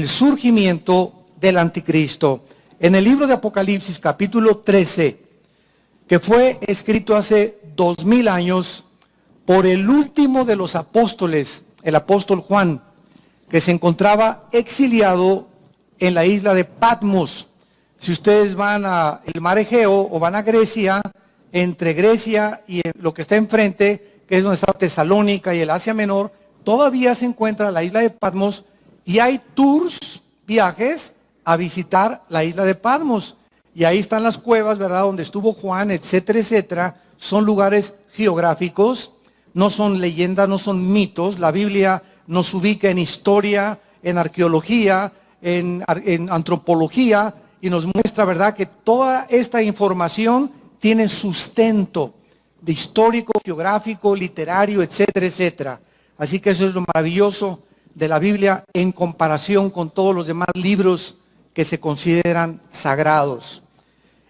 el surgimiento del anticristo. En el libro de Apocalipsis, capítulo 13, que fue escrito hace 2000 años por el último de los apóstoles, el apóstol Juan, que se encontraba exiliado en la isla de Patmos. Si ustedes van al mar Egeo o van a Grecia, entre Grecia y lo que está enfrente, que es donde está Tesalónica y el Asia Menor, todavía se encuentra la isla de Patmos y hay tours, viajes a visitar la isla de Patmos. Y ahí están las cuevas, ¿verdad?, donde estuvo Juan, etcétera, etcétera. Son lugares geográficos, no son leyendas, no son mitos. La Biblia nos ubica en historia, en arqueología, en antropología, y nos muestra, ¿verdad?, que toda esta información tiene sustento de histórico, geográfico, literario, etcétera, etcétera. Así que eso es lo maravilloso de la Biblia en comparación con todos los demás libros que se consideran sagrados.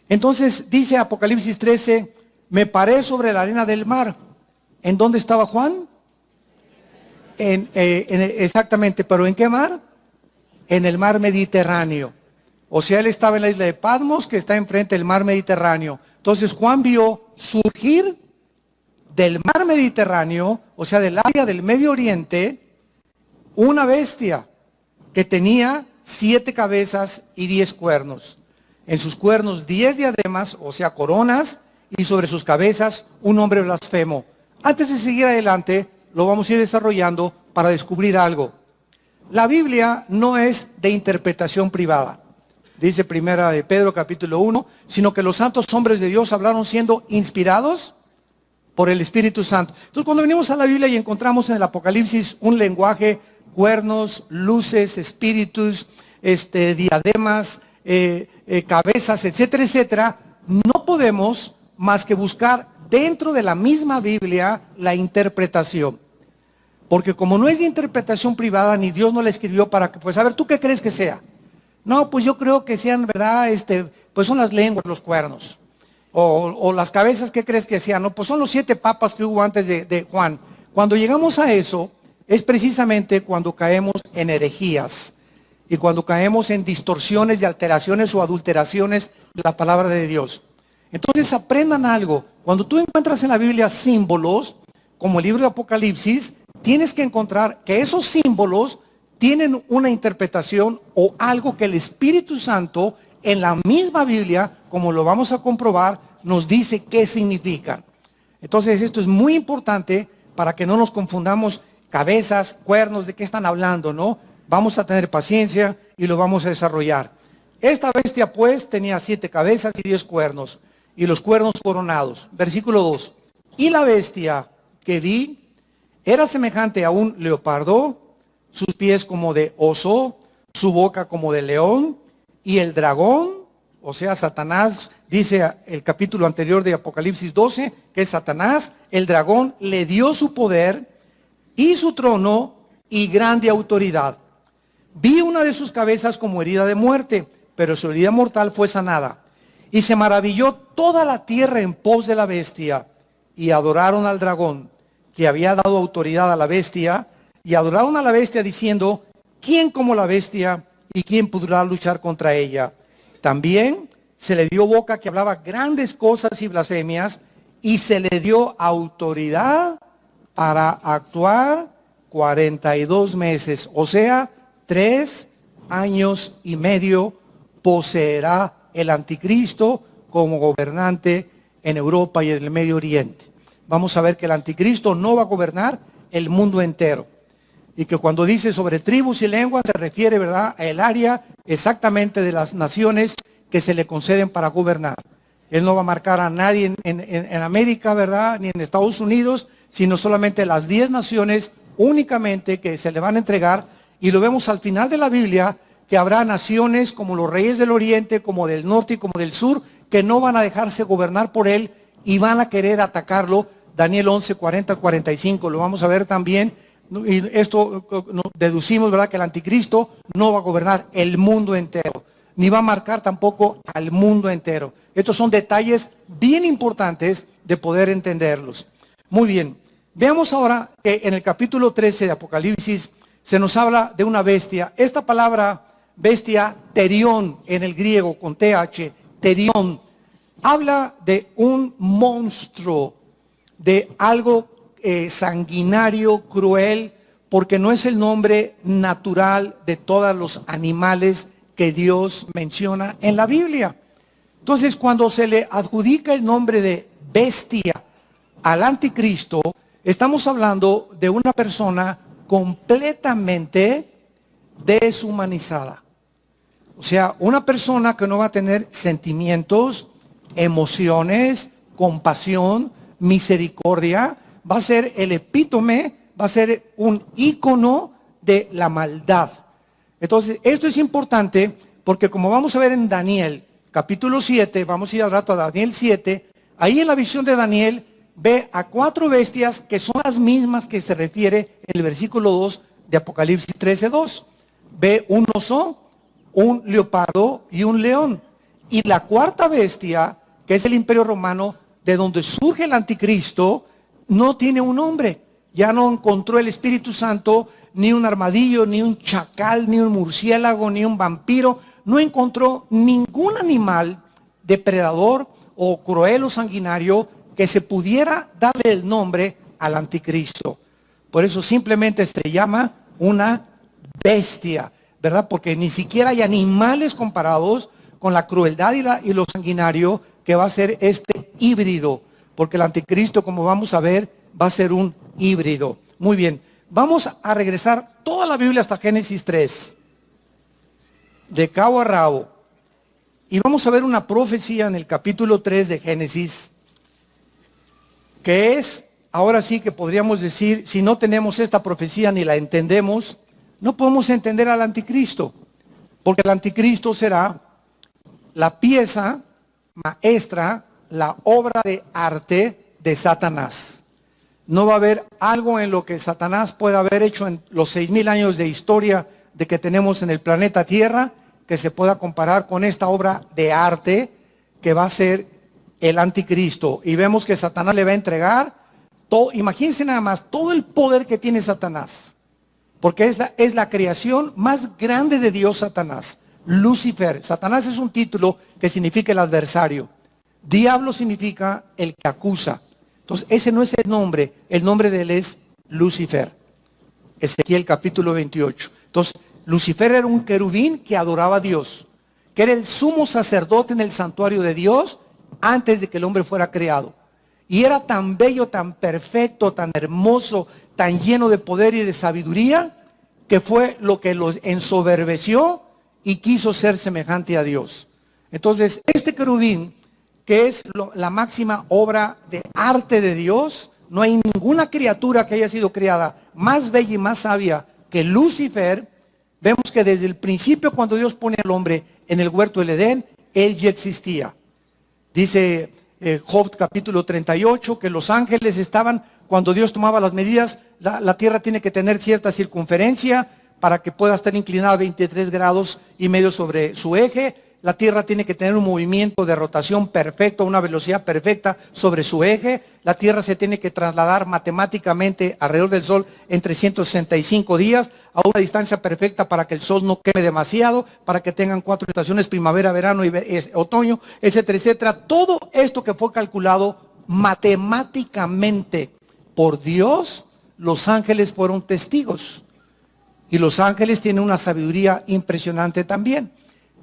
Entonces dice Apocalipsis 13, me paré sobre la arena del mar. ¿En dónde estaba Juan? Exactamente, pero ¿en qué mar? En el mar Mediterráneo. O sea, él estaba en la isla de Patmos, que está enfrente del mar Mediterráneo. Entonces Juan vio surgir del mar Mediterráneo, o sea, del área del Medio Oriente, una bestia que tenía 7 cabezas y 10 cuernos. En sus cuernos 10 diademas, o sea, coronas, y sobre sus cabezas un hombre blasfemo. Antes de seguir adelante, lo vamos a ir desarrollando para descubrir algo. La Biblia no es de interpretación privada, dice Primera de Pedro capítulo 1, sino que los santos hombres de Dios hablaron siendo inspirados por el Espíritu Santo. Entonces, cuando venimos a la Biblia y encontramos en el Apocalipsis un lenguaje, cuernos, luces, espíritus, diademas, cabezas, etcétera, etcétera, no podemos más que buscar dentro de la misma Biblia la interpretación. Porque como no es de interpretación privada, ni Dios no la escribió para que, pues a ver, ¿tú qué crees que sea? No, pues yo creo que sean, ¿verdad? Pues son las lenguas, los cuernos. O las cabezas, ¿qué crees que sean? No, pues son los 7 papas que hubo antes de Juan. Cuando llegamos a eso, es precisamente cuando caemos en herejías y cuando caemos en distorsiones y alteraciones o adulteraciones de la palabra de Dios. Entonces aprendan algo. Cuando tú encuentras en la Biblia símbolos, como el libro de Apocalipsis, tienes que encontrar que esos símbolos tienen una interpretación o algo que el Espíritu Santo en la misma Biblia, como lo vamos a comprobar, nos dice qué significan. Entonces esto es muy importante para que no nos confundamos cabezas, cuernos, de qué están hablando, ¿no? Vamos a tener paciencia y lo vamos a desarrollar. Esta bestia pues tenía 7 cabezas y 10 cuernos, y los cuernos coronados. Versículo 2. Y la bestia que vi era semejante a un leopardo, sus pies como de oso, su boca como de león, y el dragón, o sea, Satanás, dice el capítulo anterior de Apocalipsis 12, que es Satanás, el dragón le dio su poder y su trono y grande autoridad. Vi una de sus cabezas como herida de muerte, pero su herida mortal fue sanada. Y se maravilló toda la tierra en pos de la bestia, y adoraron al dragón, que había dado autoridad a la bestia, y adoraron a la bestia diciendo, ¿quién como la bestia y quién podrá luchar contra ella? También se le dio boca que hablaba grandes cosas y blasfemias, y se le dio autoridad para actuar 42 meses, o sea, 3 años y medio poseerá el anticristo como gobernante en Europa y en el Medio Oriente. Vamos a ver que el anticristo no va a gobernar el mundo entero. Y que cuando dice sobre tribus y lenguas se refiere, ¿verdad?, al área exactamente de las naciones que se le conceden para gobernar. Él no va a marcar a nadie en América, ¿verdad?, ni en Estados Unidos, sino solamente las 10 naciones únicamente que se le van a entregar. Y lo vemos al final de la Biblia, que habrá naciones como los reyes del oriente, como del norte y como del sur, que no van a dejarse gobernar por él y van a querer atacarlo. Daniel 11, 40, 45, lo vamos a ver también. Y esto deducimos, ¿verdad?, que el anticristo no va a gobernar el mundo entero, ni va a marcar tampoco al mundo entero. Estos son detalles bien importantes de poder entenderlos. Muy bien, veamos ahora que en el capítulo 13 de Apocalipsis se nos habla de una bestia. Esta palabra bestia, terión en el griego con TH, terión, habla de un monstruo, de algo sanguinario, cruel, porque no es el nombre natural de todos los animales que Dios menciona en la Biblia. Entonces, cuando se le adjudica el nombre de bestia al anticristo, estamos hablando de una persona completamente deshumanizada. O sea, una persona que no va a tener sentimientos, emociones, compasión, misericordia, va a ser el epítome, va a ser un ícono de la maldad. Entonces, esto es importante porque como vamos a ver en Daniel, capítulo 7, vamos a ir al rato a Daniel 7, ahí en la visión de Daniel ve a 4 bestias que son las mismas que se refiere en el versículo 2 de Apocalipsis 13:2. Ve un oso, un leopardo y un león. Y la 4ª bestia, que es el Imperio Romano, de donde surge el anticristo, no tiene un nombre. Ya no encontró el Espíritu Santo ni un armadillo, ni un chacal, ni un murciélago, ni un vampiro. No encontró ningún animal depredador o cruel o sanguinario que se pudiera darle el nombre al anticristo. Por eso simplemente se llama una bestia, ¿verdad? Porque ni siquiera hay animales comparados con la crueldad y lo sanguinario que va a ser este híbrido, porque el anticristo, como vamos a ver, va a ser un híbrido. Muy bien, vamos a regresar toda la Biblia hasta Génesis 3, de cabo a rabo, y vamos a ver una profecía en el capítulo 3 de Génesis, que es, ahora sí que podríamos decir, si no tenemos esta profecía ni la entendemos, no podemos entender al anticristo, porque el anticristo será la pieza maestra, la obra de arte de Satanás. No va a haber algo en lo que Satanás pueda haber hecho en los 6,000 años de historia de que tenemos en el planeta Tierra que se pueda comparar con esta obra de arte que va a ser el anticristo. Y vemos que Satanás le va a entregar todo, imagínense nada más, todo el poder que tiene Satanás. Porque es la creación más grande de Dios, Satanás. Lucifer. Satanás es un título que significa el adversario. Diablo significa el que acusa. Entonces, ese no es el nombre de él es Lucifer. Ezequiel capítulo 28. Entonces, Lucifer era un querubín que adoraba a Dios, que era el sumo sacerdote en el santuario de Dios antes de que el hombre fuera creado. Y era tan bello, tan perfecto, tan hermoso, tan lleno de poder y de sabiduría, que fue lo que los ensoberbeció y quiso ser semejante a Dios. Entonces, este querubín, que es la máxima obra de arte de Dios, no hay ninguna criatura que haya sido creada más bella y más sabia que Lucifer. Vemos que desde el principio, cuando Dios pone al hombre en el huerto del Edén, él ya existía. Dice Job capítulo 38, que los ángeles estaban, cuando Dios tomaba las medidas, la tierra tiene que tener cierta circunferencia para que pueda estar inclinada 23 grados y medio sobre su eje. La tierra tiene que tener un movimiento de rotación perfecto, una velocidad perfecta sobre su eje. La tierra se tiene que trasladar matemáticamente alrededor del sol en 365 días a una distancia perfecta para que el sol no queme demasiado, para que tengan 4 estaciones, primavera, verano y otoño, etcétera, etcétera. Todo esto que fue calculado matemáticamente por Dios, los ángeles fueron testigos. Y los ángeles tienen una sabiduría impresionante también.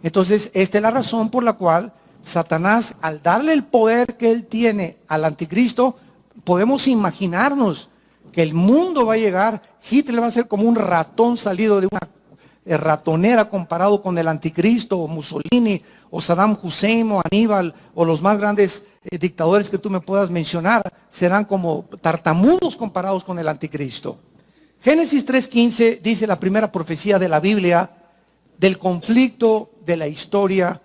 Entonces, esta es la razón por la cual Satanás, al darle el poder que él tiene al anticristo, podemos imaginarnos que el mundo va a llegar, Hitler va a ser como un ratón salido de una ratonera comparado con el anticristo, o Mussolini, o Saddam Hussein, o Aníbal, o los más grandes dictadores que tú me puedas mencionar, serán como tartamudos comparados con el anticristo. Génesis 3:15 dice la primera profecía de la Biblia del conflicto de la historia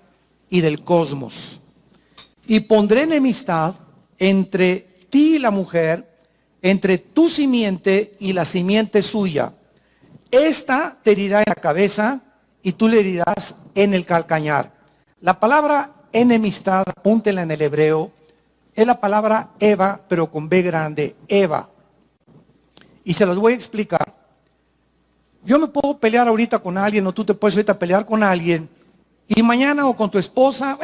y del cosmos. Y pondré enemistad entre ti y la mujer, entre tu simiente y la simiente suya. Esta te herirá en la cabeza y tú le herirás en el calcañar. La palabra enemistad, apúntela en el hebreo, es la palabra Eva, pero con B grande, Eva. Y se las voy a explicar. Yo me puedo pelear ahorita con alguien, o tú te puedes ahorita pelear con alguien, y mañana o con tu esposa,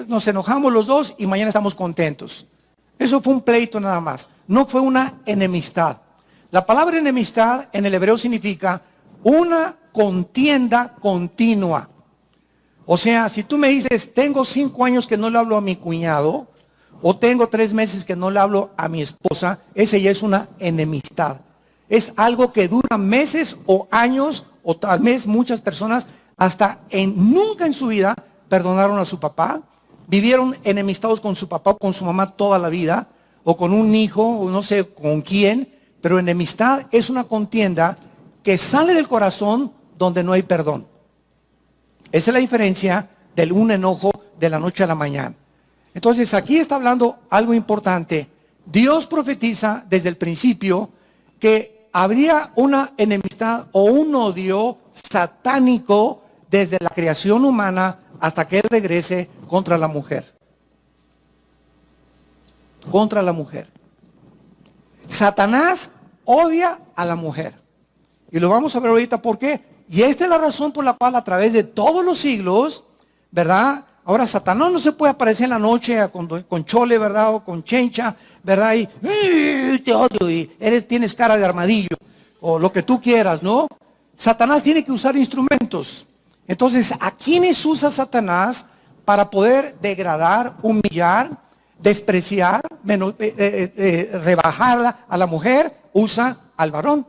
nos enojamos los dos y mañana estamos contentos. Eso fue un pleito nada más, no fue una enemistad. La palabra enemistad en el hebreo significa una contienda continua. O sea, si tú me dices, tengo 5 años que no le hablo a mi cuñado, o tengo 3 meses que no le hablo a mi esposa, ese ya es una enemistad. Es algo que dura meses o años, o tal vez muchas personas nunca en su vida perdonaron a su papá, vivieron enemistados con su papá o con su mamá toda la vida, o con un hijo, o no sé con quién, pero enemistad es una contienda que sale del corazón donde no hay perdón. Esa es la diferencia de un enojo de la noche a la mañana. Entonces aquí está hablando algo importante. Dios profetiza desde el principio que habría una enemistad o un odio satánico desde la creación humana hasta que Él regrese contra la mujer. Contra la mujer. Satanás odia a la mujer. Y lo vamos a ver ahorita por qué. Y esta es la razón por la cual a través de todos los siglos, ¿verdad? Ahora Satanás no se puede aparecer en la noche con chole, ¿verdad? O con chencha, ¿verdad? Y te odio y tienes cara de armadillo. O lo que tú quieras, ¿no? Satanás tiene que usar instrumentos. Entonces, ¿a quiénes usa Satanás para poder degradar, humillar, despreciar, rebajarla a la mujer? Usa al varón.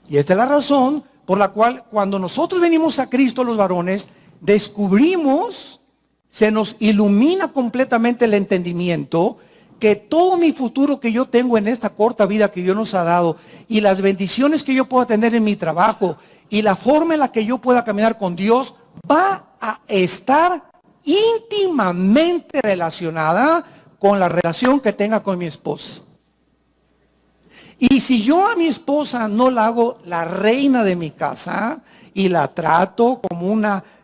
Y esta es la razón por la cual cuando nosotros venimos a Cristo los varones, descubrimos, se nos ilumina completamente el entendimiento, que todo mi futuro que yo tengo en esta corta vida que Dios nos ha dado, y las bendiciones que yo pueda tener en mi trabajo, y la forma en la que yo pueda caminar con Dios, va a estar íntimamente relacionada con la relación que tenga con mi esposa. Y si yo a mi esposa no la hago la reina de mi casa y la trato como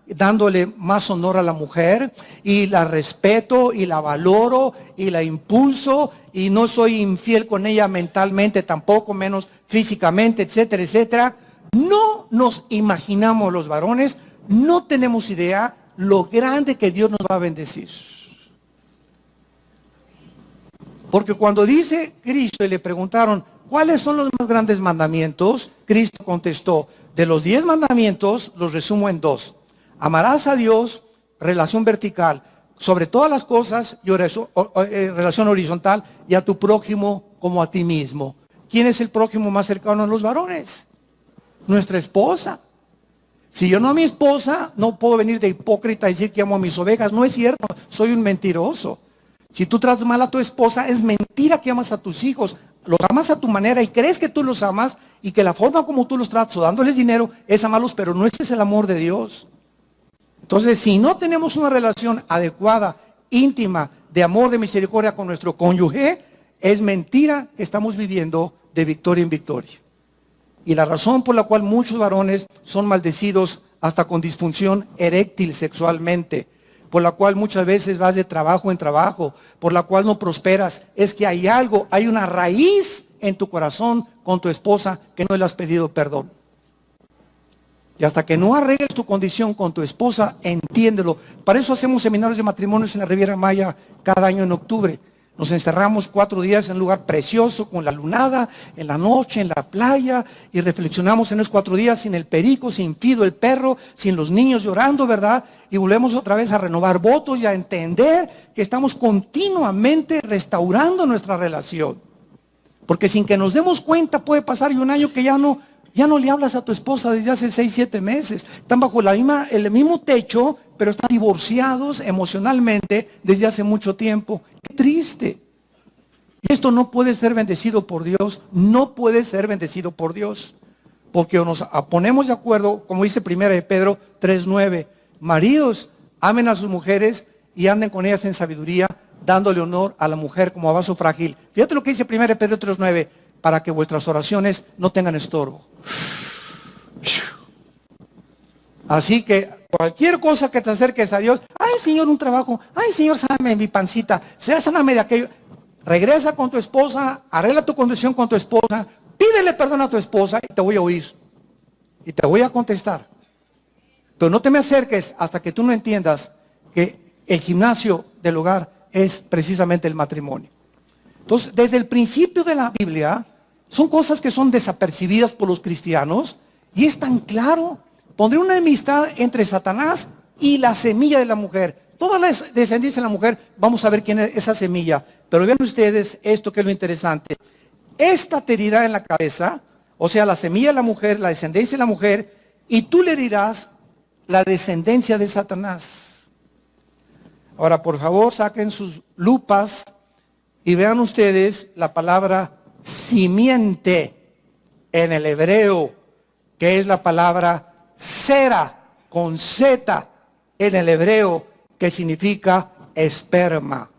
dándole más honor a la mujer, y la respeto y la valoro y la impulso, y no soy infiel con ella mentalmente, tampoco menos físicamente, etcétera, etcétera, no nos imaginamos los varones, no tenemos idea lo grande que Dios nos va a bendecir. Porque cuando dice Cristo y le preguntaron, ¿cuáles son los más grandes mandamientos? Cristo contestó, de los 10 mandamientos los resumo en 2. Amarás a Dios, relación vertical, sobre todas las cosas, y relación horizontal, y a tu prójimo como a ti mismo. ¿Quién es el prójimo más cercano a los varones? Nuestra esposa. Si yo no a mi esposa, no puedo venir de hipócrita y decir que amo a mis ovejas. No es cierto, soy un mentiroso. Si tú tratas mal a tu esposa, es mentira que amas a tus hijos. Los amas a tu manera y crees que tú los amas y que la forma como tú los tratas o dándoles dinero es amarlos, pero no ese es el amor de Dios. Entonces, si no tenemos una relación adecuada, íntima, de amor, de misericordia con nuestro cónyuge, es mentira que estamos viviendo de victoria en victoria. Y la razón por la cual muchos varones son maldecidos hasta con disfunción eréctil sexualmente, por la cual muchas veces vas de trabajo en trabajo, por la cual no prosperas, es que hay algo, hay una raíz en tu corazón con tu esposa que no le has pedido perdón. Y hasta que no arregles tu condición con tu esposa, entiéndelo. Para eso hacemos seminarios de matrimonios en la Riviera Maya cada año en octubre. Nos encerramos 4 días en un lugar precioso, con la lunada, en la noche, en la playa, y reflexionamos en esos 4 días sin el perico, sin Fido el perro, sin los niños llorando, ¿verdad? Y volvemos otra vez a renovar votos y a entender que estamos continuamente restaurando nuestra relación. Porque sin que nos demos cuenta puede pasar y un año que ya no le hablas a tu esposa desde hace 6, 7 meses. Están bajo el mismo techo, pero están divorciados emocionalmente desde hace mucho tiempo. ¡Qué triste! Y esto no puede ser bendecido por Dios, no puede ser bendecido por Dios. Porque nos ponemos de acuerdo, como dice 1 Pedro 3:9, maridos, amen a sus mujeres y anden con ellas en sabiduría, dándole honor a la mujer como a vaso frágil. Fíjate lo que dice 1 Pedro 3:9, para que vuestras oraciones no tengan estorbo. Así que cualquier cosa que te acerques a Dios, ay Señor, un trabajo, ay Señor, sáname mi pancita, sáname de aquello. Regresa con tu esposa, arregla tu condición con tu esposa, pídele perdón a tu esposa y te voy a oír. Y te voy a contestar. Pero no te me acerques hasta que tú no entiendas que el gimnasio del hogar es precisamente el matrimonio. Entonces, desde el principio de la Biblia, son cosas que son desapercibidas por los cristianos y es tan claro. Pondré una enemistad entre Satanás y la semilla de la mujer. Toda la descendencia de la mujer, vamos a ver quién es esa semilla. Pero vean ustedes esto que es lo interesante. Esta te herirá en la cabeza, o sea, la semilla de la mujer, la descendencia de la mujer, y tú le herirás la descendencia de Satanás. Ahora, por favor, saquen sus lupas y vean ustedes la palabra simiente en el hebreo, que es la palabra sera, con Z en el hebreo, que significa esperma.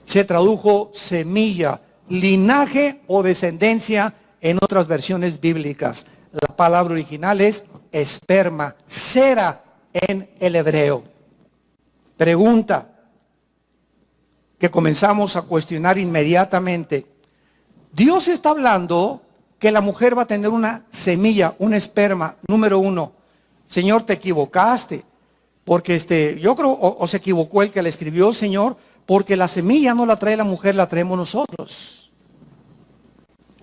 Se tradujo semilla, linaje o descendencia en otras versiones bíblicas. La palabra original es esperma, sera en el hebreo. Pregunta que comenzamos a cuestionar inmediatamente. Dios está hablando que la mujer va a tener una semilla, un esperma, número uno. Señor, te equivocaste, porque yo creo, o se equivocó el que le escribió, Señor, porque la semilla no la trae la mujer, la traemos nosotros.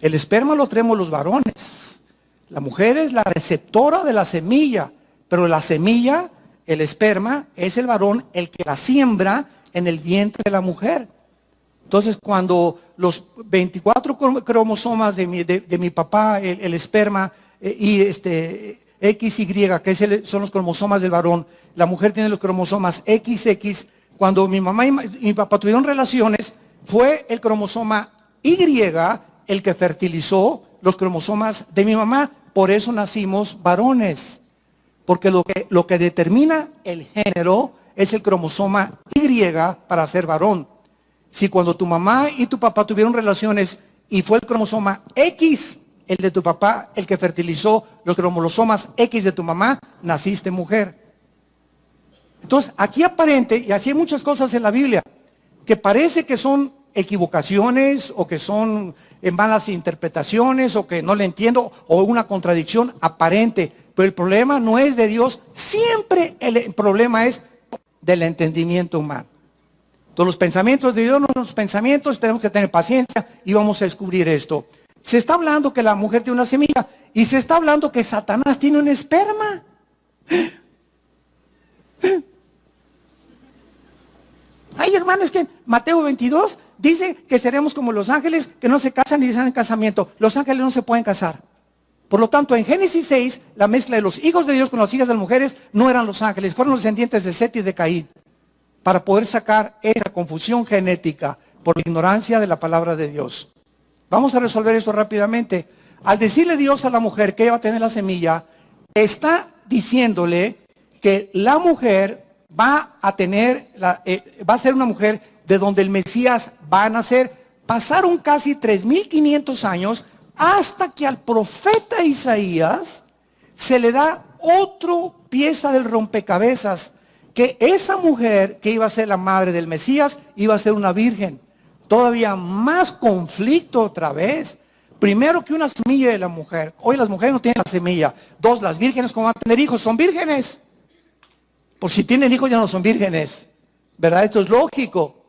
El esperma lo traemos los varones. La mujer es la receptora de la semilla, pero la semilla, el esperma, es el varón el que la siembra en el vientre de la mujer. Entonces, cuando los 24 cromosomas de mi papá, el esperma, y XY, que son los cromosomas del varón, la mujer tiene los cromosomas XX. Cuando mi mamá y mi papá tuvieron relaciones, fue el cromosoma Y el que fertilizó los cromosomas de mi mamá. Por eso nacimos varones. Porque lo que determina el género es el cromosoma Y para ser varón. Si cuando tu mamá y tu papá tuvieron relaciones y fue el cromosoma X, el de tu papá, el que fertilizó los cromosomas X de tu mamá, naciste mujer. Entonces, aquí aparente, y así hay muchas cosas en la Biblia, que parece que son equivocaciones o que son malas interpretaciones o que no le entiendo o una contradicción aparente. Pero el problema no es de Dios, siempre el problema es del entendimiento humano. Todos los pensamientos de Dios no son los pensamientos, tenemos que tener paciencia y vamos a descubrir esto. Se está hablando que la mujer tiene una semilla y se está hablando que Satanás tiene un esperma. Ay, hermano, es que Mateo 22 dice que seremos como los ángeles que no se casan ni están en casamiento. Los ángeles no se pueden casar. Por lo tanto, en Génesis 6, la mezcla de los hijos de Dios con las hijas de las mujeres no eran los ángeles, fueron los descendientes de Set y de Caín, para poder sacar esa confusión genética por la ignorancia de la palabra de Dios. Vamos a resolver esto rápidamente. Al decirle Dios a la mujer que ella va a tener la semilla, está diciéndole que la mujer va a ser una mujer de donde el Mesías va a nacer. Pasaron casi 3.500 años hasta que al profeta Isaías se le da otra pieza del rompecabezas, que esa mujer que iba a ser la madre del Mesías iba a ser una virgen. Todavía más conflicto otra vez. Primero, que una semilla de la mujer. Hoy las mujeres no tienen la semilla. Dos, las vírgenes, ¿cómo van a tener hijos? Son vírgenes. Por si tienen hijos ya no son vírgenes, ¿verdad? Esto es lógico.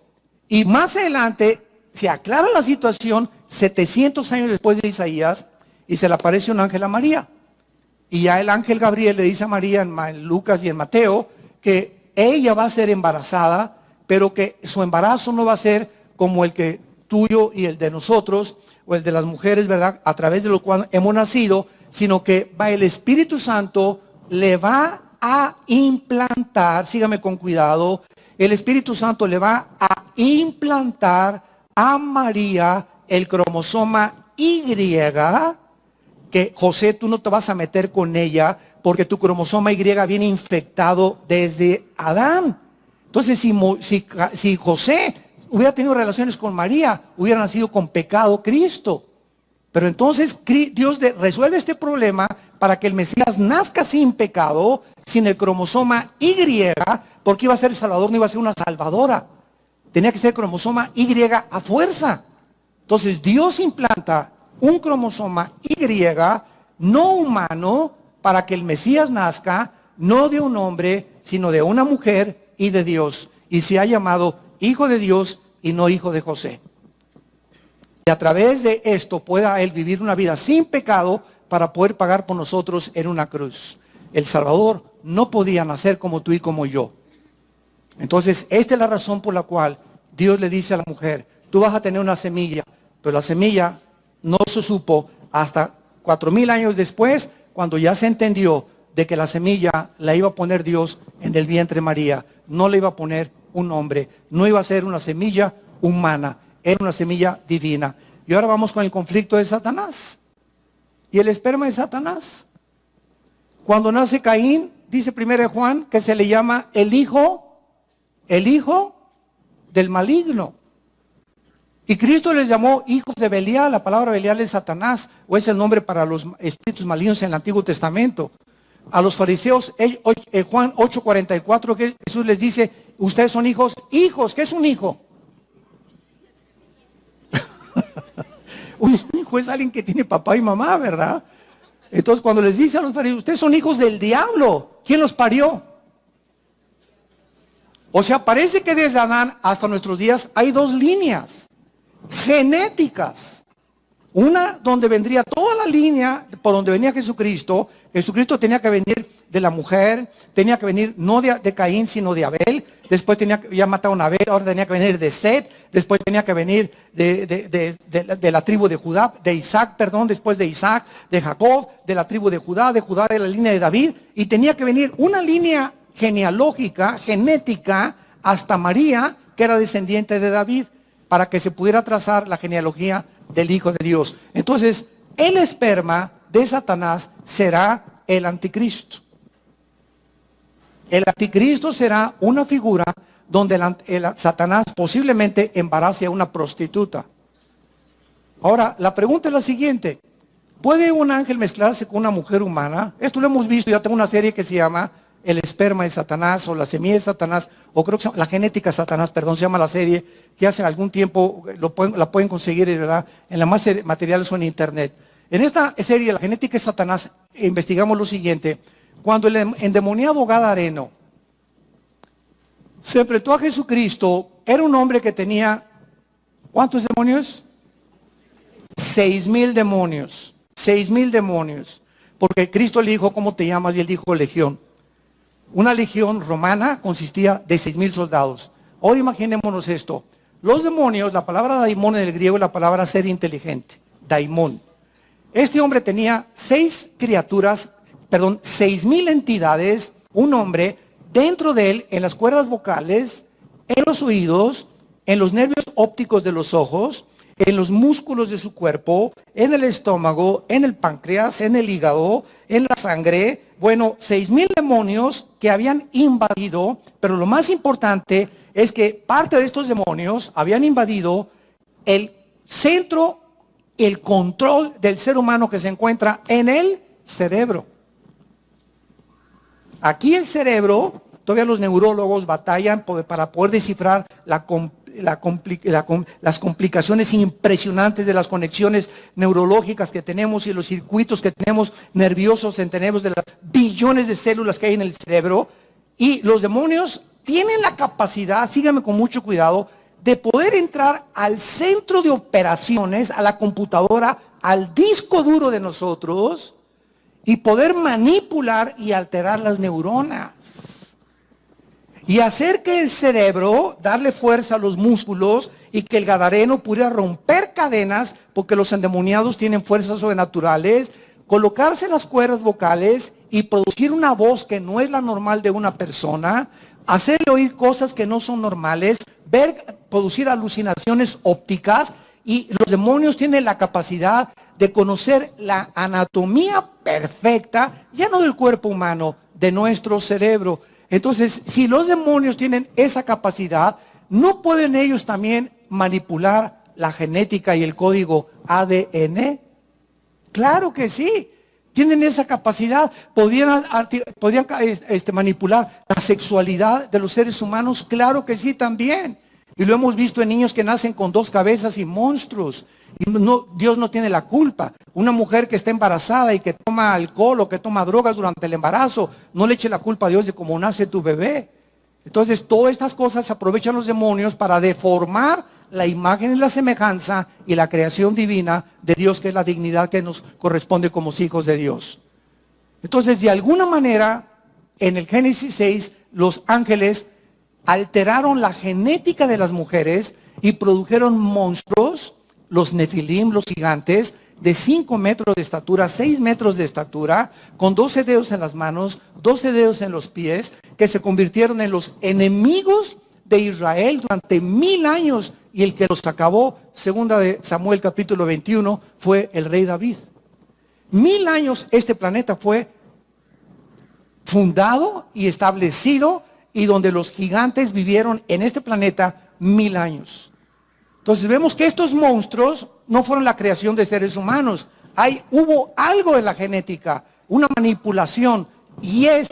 Y más adelante se aclara la situación 700 años después de Isaías y se le aparece un ángel a María. Y ya el ángel Gabriel le dice a María en Lucas y en Mateo que ella va a ser embarazada, pero que su embarazo no va a ser como el que tuyo y el de nosotros, o el de las mujeres, ¿verdad? A través de lo cual hemos nacido, sino que el Espíritu Santo le va a implantar, sígame con cuidado, el Espíritu Santo le va a implantar a María el cromosoma Y, que José, tú no te vas a meter con ella, porque tu cromosoma Y viene infectado desde Adán. Entonces, si José hubiera tenido relaciones con María, hubiera nacido con pecado Cristo. Pero entonces Dios resuelve este problema para que el Mesías nazca sin pecado, sin el cromosoma Y, porque iba a ser el Salvador, no iba a ser una salvadora. Tenía que ser cromosoma Y a fuerza. Entonces Dios implanta un cromosoma Y no humano para que el Mesías nazca no de un hombre, sino de una mujer y de Dios. Y se ha llamado Hijo de Dios y no hijo de José. Y a través de esto pueda él vivir una vida sin pecado para poder pagar por nosotros en una cruz. El Salvador no podía nacer como tú y como yo. Entonces, esta es la razón por la cual Dios le dice a la mujer, tú vas a tener una semilla, pero la semilla no se supo hasta 4000 años después, cuando ya se entendió de que la semilla la iba a poner Dios en el vientre de María. No le iba a poner un hombre, no iba a ser una semilla humana, era una semilla divina. Y ahora vamos con el conflicto de Satanás y el esperma de Satanás. Cuando nace Caín, dice 1 Juan que se le llama el hijo del maligno. Y Cristo les llamó hijos de Belial. La palabra Belial es Satanás, o es el nombre para los espíritus malignos en el Antiguo Testamento. A los fariseos, Juan 8:44, Jesús les dice, ustedes son hijos. ¿Qué es un hijo? Un hijo es alguien que tiene papá y mamá, ¿verdad? Entonces cuando les dice a los fariseos, ustedes son hijos del diablo, ¿quién los parió? O sea, parece que desde Adán hasta nuestros días hay dos líneas genéticas. Una donde vendría toda la línea por donde venía Jesucristo. Jesucristo tenía que venir de la mujer, tenía que venir no de Caín, sino de Abel. Después ya mataron a Abel, ahora tenía que venir de Set. Después tenía que venir de la tribu de Judá, de Isaac, perdón, después de Isaac, de Jacob, de la tribu de Judá de la línea de David. Y tenía que venir una línea genealógica, genética, hasta María, que era descendiente de David, para que se pudiera trazar la genealogía del Hijo de Dios. Entonces, el esperma de Satanás será el anticristo. El anticristo será una figura donde Satanás posiblemente embarace a una prostituta. Ahora, la pregunta es la siguiente. ¿Puede un ángel mezclarse con una mujer humana? Esto lo hemos visto, ya tengo una serie que se llama El esperma de Satanás, o la semilla de Satanás, o creo que la genética de Satanás, perdón, se llama la serie, que hace algún tiempo la pueden conseguir, ¿verdad? En la más materiales o en internet. En esta serie, la genética de Satanás, investigamos lo siguiente. Cuando el endemoniado Gadareno se enfrentó a Jesucristo, era un hombre que tenía, ¿cuántos demonios? 6,000 demonios. 6,000 demonios. Porque Cristo le dijo, ¿cómo te llamas? Y él dijo, legión. Una legión romana consistía de 6,000 soldados. Ahora imaginémonos esto. Los demonios, la palabra daimón en el griego es la palabra ser inteligente. Daimón. Este hombre tenía 6,000 entidades, un hombre, dentro de él, en las cuerdas vocales, en los oídos, en los nervios ópticos de los ojos, en los músculos de su cuerpo, en el estómago, en el páncreas, en el hígado, en la sangre. Bueno, 6,000 demonios que habían invadido, pero lo más importante es que parte de estos demonios habían invadido el centro, el control del ser humano que se encuentra en el cerebro. Aquí el cerebro, todavía los neurólogos batallan para poder descifrar las complicaciones impresionantes de las conexiones neurológicas que tenemos y los circuitos que tenemos nerviosos, tenemos de las billones de células que hay en el cerebro. Y los demonios tienen la capacidad, síganme con mucho cuidado, de poder entrar al centro de operaciones, a la computadora, al disco duro de nosotros y poder manipular y alterar las neuronas. Y hacer que el cerebro, darle fuerza a los músculos y que el gadareno pudiera romper cadenas, porque los endemoniados tienen fuerzas sobrenaturales, colocarse en las cuerdas vocales y producir una voz que no es la normal de una persona, hacerle oír cosas que no son normales, producir alucinaciones ópticas. Y los demonios tienen la capacidad de conocer la anatomía perfecta, ya no del cuerpo humano, de nuestro cerebro. Entonces, si los demonios tienen esa capacidad, ¿no pueden ellos también manipular la genética y el código ADN? Claro que sí, tienen esa capacidad. Podrían manipular la sexualidad de los seres humanos, claro que sí también. Y lo hemos visto en niños que nacen con 2 cabezas y monstruos. Y Dios no tiene la culpa. Una mujer que está embarazada y que toma alcohol o que toma drogas durante el embarazo, no le eche la culpa a Dios de cómo nace tu bebé. Entonces, todas estas cosas aprovechan los demonios para deformar la imagen y la semejanza y la creación divina de Dios, que es la dignidad que nos corresponde como hijos de Dios. Entonces, de alguna manera, en el Génesis 6, los ángeles alteraron la genética de las mujeres y produjeron monstruos, los nefilim, los gigantes, de 5 metros de estatura, 6 metros de estatura, con 12 dedos en las manos, 12 dedos en los pies, que se convirtieron en los enemigos de Israel durante 1000 años, y el que los acabó, segunda de Samuel capítulo 21, fue el rey David. 1000 años este planeta fue fundado y establecido, y donde los gigantes vivieron en este planeta 1000 años. Entonces vemos que estos monstruos no fueron la creación de seres humanos. Hubo algo en la genética, una manipulación, y es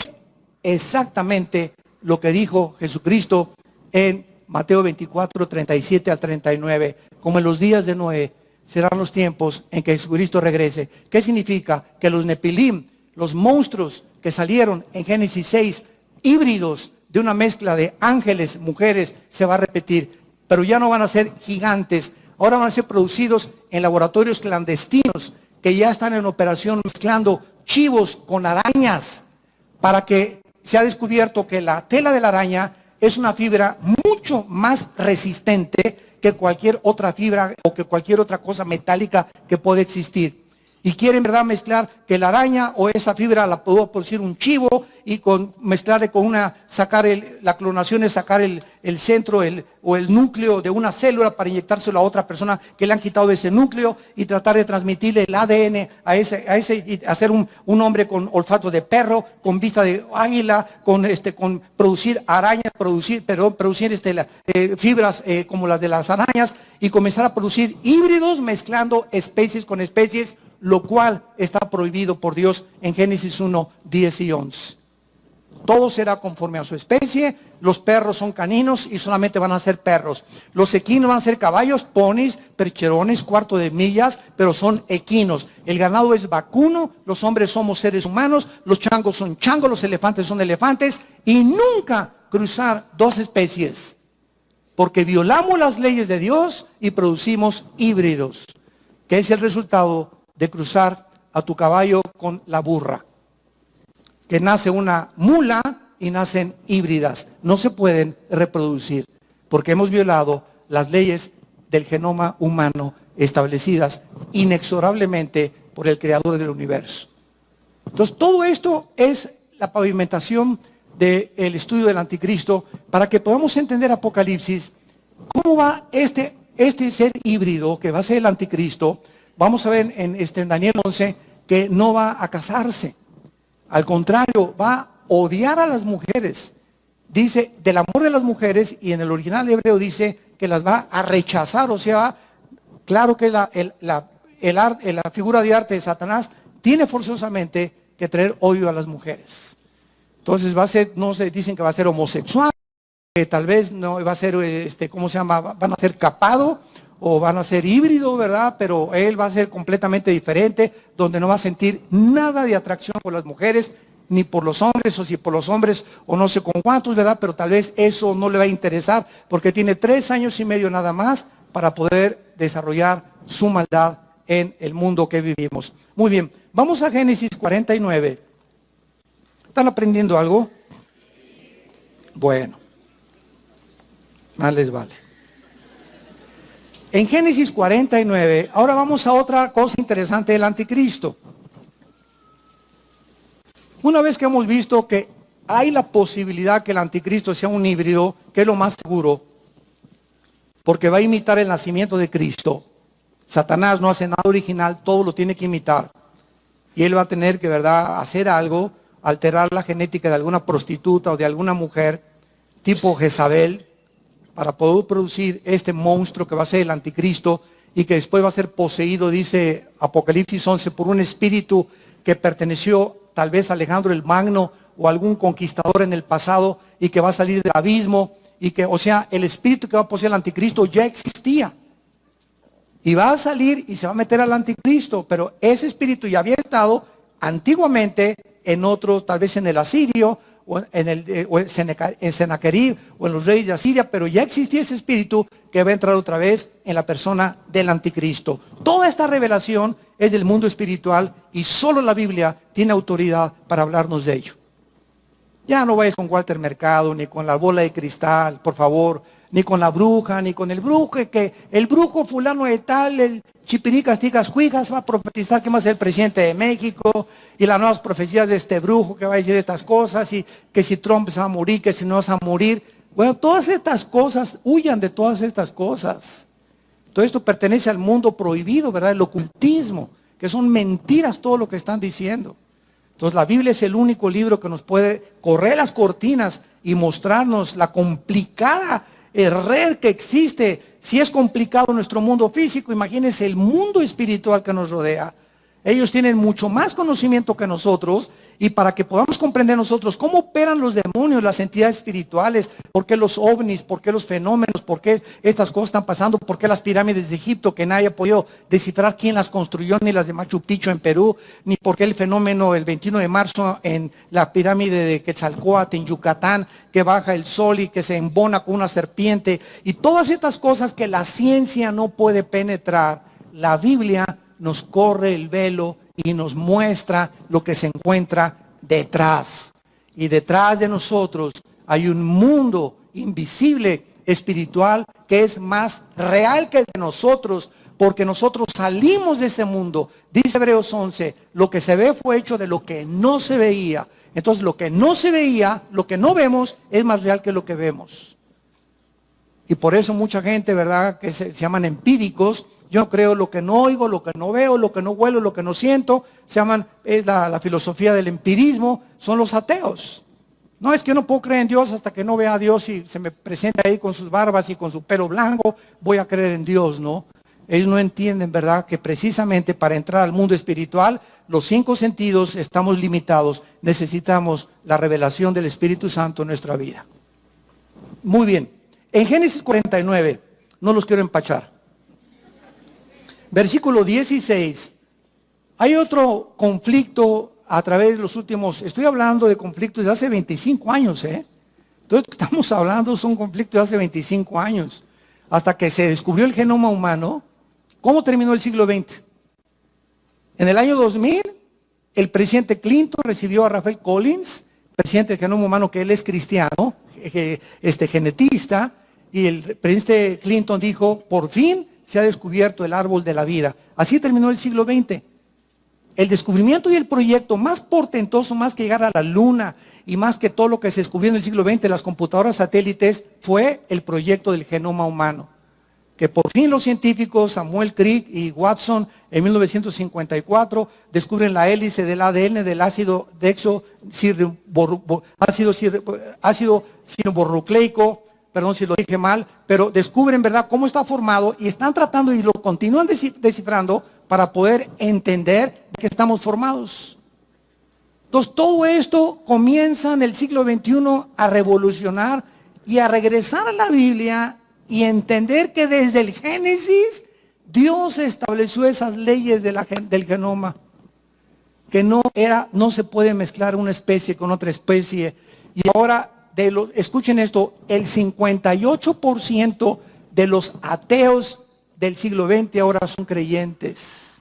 exactamente lo que dijo Jesucristo en Mateo 24, 37 al 39. Como en los días de Noé, serán los tiempos en que Jesucristo regrese. ¿Qué significa? Que los nefilim, los monstruos que salieron en Génesis 6, híbridos de una mezcla de ángeles, mujeres, se va a repetir. Pero ya no van a ser gigantes, ahora van a ser producidos en laboratorios clandestinos que ya están en operación mezclando chivos con arañas, para que se ha descubierto que la tela de la araña es una fibra mucho más resistente que cualquier otra fibra o que cualquier otra cosa metálica que puede existir. Y quieren, ¿verdad?, mezclar que la araña o esa fibra la pudo producir un chivo, y mezclar con la clonación es sacar el centro o el núcleo de una célula para inyectárselo a otra persona que le han quitado ese núcleo, y tratar de transmitirle el ADN a ese y hacer un hombre con olfato de perro, con vista de águila, con producir arañas, producir fibras como las de las arañas, y comenzar a producir híbridos mezclando especies con especies, lo cual está prohibido por Dios en Génesis 1, 10 y 11. Todo será conforme a su especie. Los perros son caninos y solamente van a ser perros. Los equinos van a ser caballos, ponis, percherones, cuarto de millas, pero son equinos. El ganado es vacuno, los hombres somos seres humanos, los changos son changos, los elefantes son elefantes, y nunca cruzar 2 especies, porque violamos las leyes de Dios y producimos híbridos, que es el resultado de cruzar a tu caballo con la burra, que nace una mula y nacen híbridas. No se pueden reproducir porque hemos violado las leyes del genoma humano establecidas inexorablemente por el creador del universo. Entonces, todo esto es la pavimentación del estudio del anticristo, para que podamos entender Apocalipsis, cómo va este ser híbrido que va a ser el anticristo. Vamos a ver en Daniel 11 que no va a casarse. Al contrario, va a odiar a las mujeres. Dice del amor de las mujeres, y en el original hebreo dice que las va a rechazar. O sea, claro que la figura de arte de Satanás tiene forzosamente que traer odio a las mujeres. Entonces va a ser, no se dicen que va a ser homosexual, que tal vez no va a ser, ¿cómo se llama? Van a ser capado o van a ser híbrido, ¿verdad? Pero él va a ser completamente diferente, donde no va a sentir nada de atracción por las mujeres, ni por los hombres, o si por los hombres, o no sé con cuántos, ¿verdad? Pero tal vez eso no le va a interesar, porque tiene 3 años y medio nada más para poder desarrollar su maldad en el mundo que vivimos. Muy bien, vamos a Génesis 49. ¿Están aprendiendo algo? Bueno, más les vale. En Génesis 49, ahora vamos a otra cosa interesante del anticristo. Una vez que hemos visto que hay la posibilidad que el anticristo sea un híbrido, que es lo más seguro, porque va a imitar el nacimiento de Cristo. Satanás no hace nada original, todo lo tiene que imitar. Y él va a tener que, ¿verdad?, hacer algo, alterar la genética de alguna prostituta o de alguna mujer, tipo Jezabel, para poder producir este monstruo que va a ser el anticristo, y que después va a ser poseído, dice Apocalipsis 11, por un espíritu que perteneció tal vez a Alejandro el Magno o algún conquistador en el pasado, y que va a salir del abismo y y que, o sea, el espíritu que va a poseer al anticristo ya existía. Y va a salir y se va a meter al anticristo, pero ese espíritu ya había estado antiguamente en otros, tal vez en el asirio, o en Sennacherib, o en los reyes de Asiria, pero ya existía ese espíritu que va a entrar otra vez en la persona del anticristo. Toda esta revelación es del mundo espiritual y solo la Biblia tiene autoridad para hablarnos de ello. Ya no vayas con Walter Mercado, ni con la bola de cristal, por favor, ni con la bruja, ni con el brujo, que el brujo fulano de tal, el chipiricas, ticas, cuijas, va a profetizar que va a ser el presidente de México, y las nuevas profecías de este brujo que va a decir estas cosas, y que si Trump se va a morir, que si no se va a morir. Bueno, todas estas cosas, huyan de todas estas cosas. Todo esto pertenece al mundo prohibido, ¿verdad? El ocultismo, que son mentiras todo lo que están diciendo. Entonces la Biblia es el único libro que nos puede correr las cortinas y mostrarnos la complicada red que existe. Si es complicado nuestro mundo físico, imagínense el mundo espiritual que nos rodea. Ellos tienen mucho más conocimiento que nosotros, y para que podamos comprender nosotros cómo operan los demonios, las entidades espirituales, por qué los ovnis, por qué los fenómenos, por qué estas cosas están pasando, por qué las pirámides de Egipto, que nadie ha podido descifrar quién las construyó, ni las de Machu Picchu en Perú, ni por qué el fenómeno el 21 de marzo en la pirámide de Quetzalcóatl en Yucatán, que baja el sol y que se embona con una serpiente, y todas estas cosas que la ciencia no puede penetrar. La Biblia nos corre el velo y nos muestra lo que se encuentra detrás. Y detrás de nosotros hay un mundo invisible, espiritual, que es más real que el de nosotros, porque nosotros salimos de ese mundo. Dice Hebreos 11, lo que se ve fue hecho de lo que no se veía. Entonces lo que no se veía, lo que no vemos, es más real que lo que vemos. Y por eso mucha gente, ¿verdad?, que se llaman empíricos. Yo creo lo que no oigo, lo que no veo, lo que no huelo, lo que no siento. Es la filosofía del empirismo, son los ateos. No, es que yo no puedo creer en Dios hasta que no vea a Dios y se me presenta ahí con sus barbas y con su pelo blanco, voy a creer en Dios, ¿no? Ellos no entienden, ¿verdad?, que precisamente para entrar al mundo espiritual, los 5 sentidos estamos limitados. Necesitamos la revelación del Espíritu Santo en nuestra vida. Muy bien. En Génesis 49, no los quiero empachar. Versículo 16, hay otro conflicto a través de los últimos, estoy hablando de conflictos de hace 25 años, Entonces lo que estamos hablando son conflictos de hace 25 años, hasta que se descubrió el genoma humano. ¿Cómo terminó el siglo XX? En el año 2000, el presidente Clinton recibió a Rafael Collins, presidente del genoma humano, que él es cristiano, genetista, y el presidente Clinton dijo, por fin se ha descubierto el árbol de la vida. Así terminó el siglo XX. El descubrimiento y el proyecto más portentoso, más que llegar a la luna y más que todo lo que se descubrió en el siglo XX, las computadoras satélites, fue el proyecto del genoma humano. Que por fin los científicos Samuel Crick y Watson en 1954 descubren la hélice del ADN del ácido desoxirribonucleico. Perdón si lo dije mal, pero descubren, ¿verdad?, cómo está formado, y están tratando y lo continúan descifrando para poder entender de qué estamos formados. Entonces todo esto comienza en el siglo XXI a revolucionar y a regresar a la Biblia y entender que desde el Génesis Dios estableció esas leyes del genoma, que no se puede mezclar una especie con otra especie. Y ahora, escuchen esto, el 58% de los ateos del siglo XX ahora son creyentes.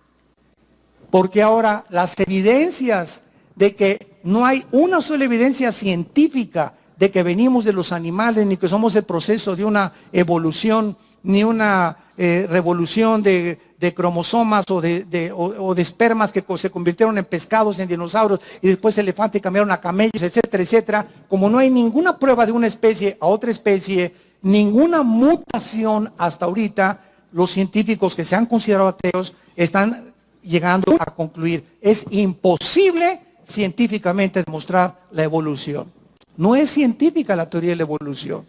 Porque ahora las evidencias de que no hay una sola evidencia científica de que venimos de los animales, ni que somos el proceso de una evolución, ni una revolución de cromosomas o de espermas que se convirtieron en pescados, en dinosaurios, y después elefantes cambiaron a camellos, etcétera, etcétera. Como no hay ninguna prueba de una especie a otra especie, ninguna mutación hasta ahorita, los científicos que se han considerado ateos están llegando a concluir: es imposible científicamente demostrar la evolución. No es científica la teoría de la evolución.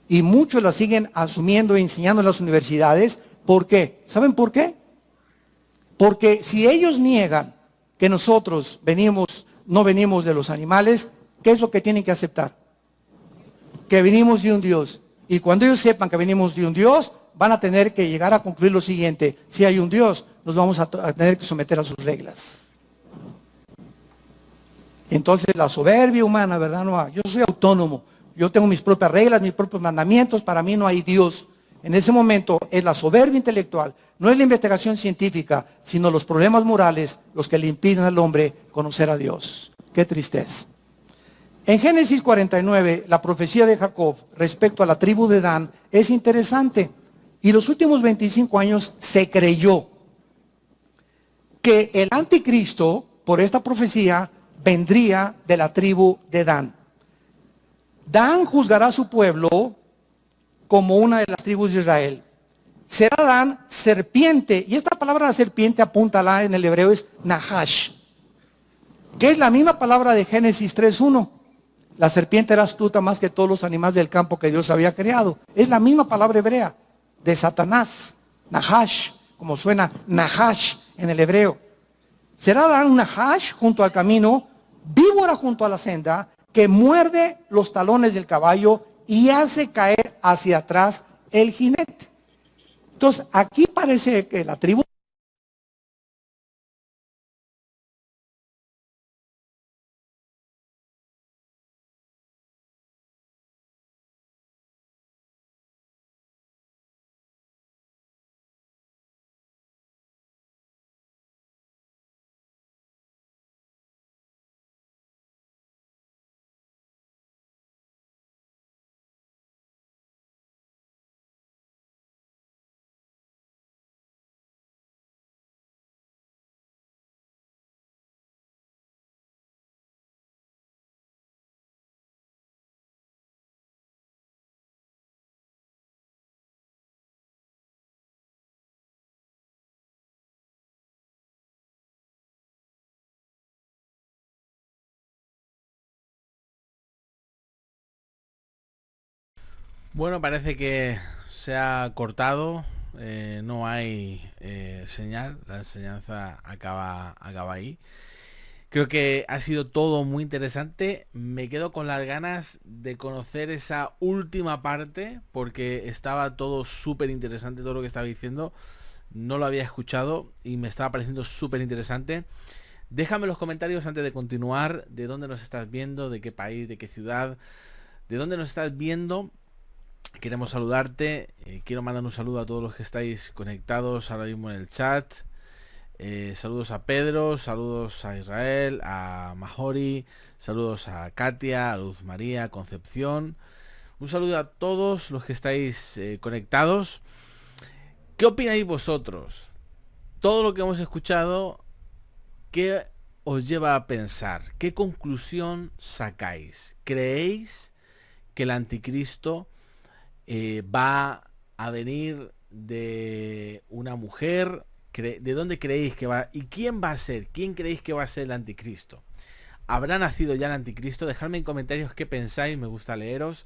Y muchos la siguen asumiendo e enseñando en las universidades. ¿Por qué? ¿Saben por qué? Porque si ellos niegan que nosotros no venimos de los animales, ¿qué es lo que tienen que aceptar? que venimos de un Dios. Y cuando ellos sepan que venimos de un Dios, van a tener que llegar a concluir lo siguiente: si hay un Dios, nos vamos a tener que someter a sus reglas. Entonces la soberbia humana, ¿verdad? No, yo soy autónomo, yo tengo mis propias reglas, mis propios mandamientos, para mí no hay Dios. En ese momento es la soberbia intelectual, no es la investigación científica, sino los problemas morales los que le impiden al hombre conocer a Dios. Qué tristeza. En Génesis 49, la profecía de Jacob respecto a la tribu de Dan es interesante. Y los últimos 25 años se creyó que el anticristo, por esta profecía, vendría de la tribu de Dan. Dan juzgará a su pueblo como una de las tribus de Israel. Será Dan serpiente, y esta palabra serpiente, apúntala, en el hebreo es Nahash, que es la misma palabra de Génesis 3:1. La serpiente era astuta más que todos los animales del campo que Dios había creado. Es la misma palabra hebrea de Satanás, Nahash, como suena Nahash en el hebreo. Será Dan un Nahash junto al camino, víbora junto a la senda, que muerde los talones del caballo y hace caer hacia atrás el jinete. Entonces, aquí parece que la tribu Bueno, parece que se ha cortado, no hay señal, la enseñanza acaba ahí. Creo que ha sido todo muy interesante. Me quedo con las ganas de conocer esa última parte porque estaba todo súper interesante, todo lo que estaba diciendo. No lo había escuchado y me estaba pareciendo súper interesante. Déjame en los comentarios antes de continuar de dónde nos estás viendo, de qué país, de qué ciudad, de dónde nos estás viendo. Queremos saludarte. Quiero mandar un saludo a todos los que estáis conectados ahora mismo en el chat. Saludos a Pedro, saludos a Israel, a Mahori, saludos a Katia, a Luz María, Concepción. Un saludo a todos los que estáis conectados. ¿Qué opináis vosotros? Todo lo que hemos escuchado, ¿qué os lleva a pensar? ¿Qué conclusión sacáis? ¿Creéis que el anticristo va a venir de una mujer? ¿De dónde creéis que va? ¿Y quién va a ser? ¿Quién creéis que va a ser el anticristo? ¿Habrá nacido ya el anticristo? Dejadme en comentarios qué pensáis, me gusta leeros,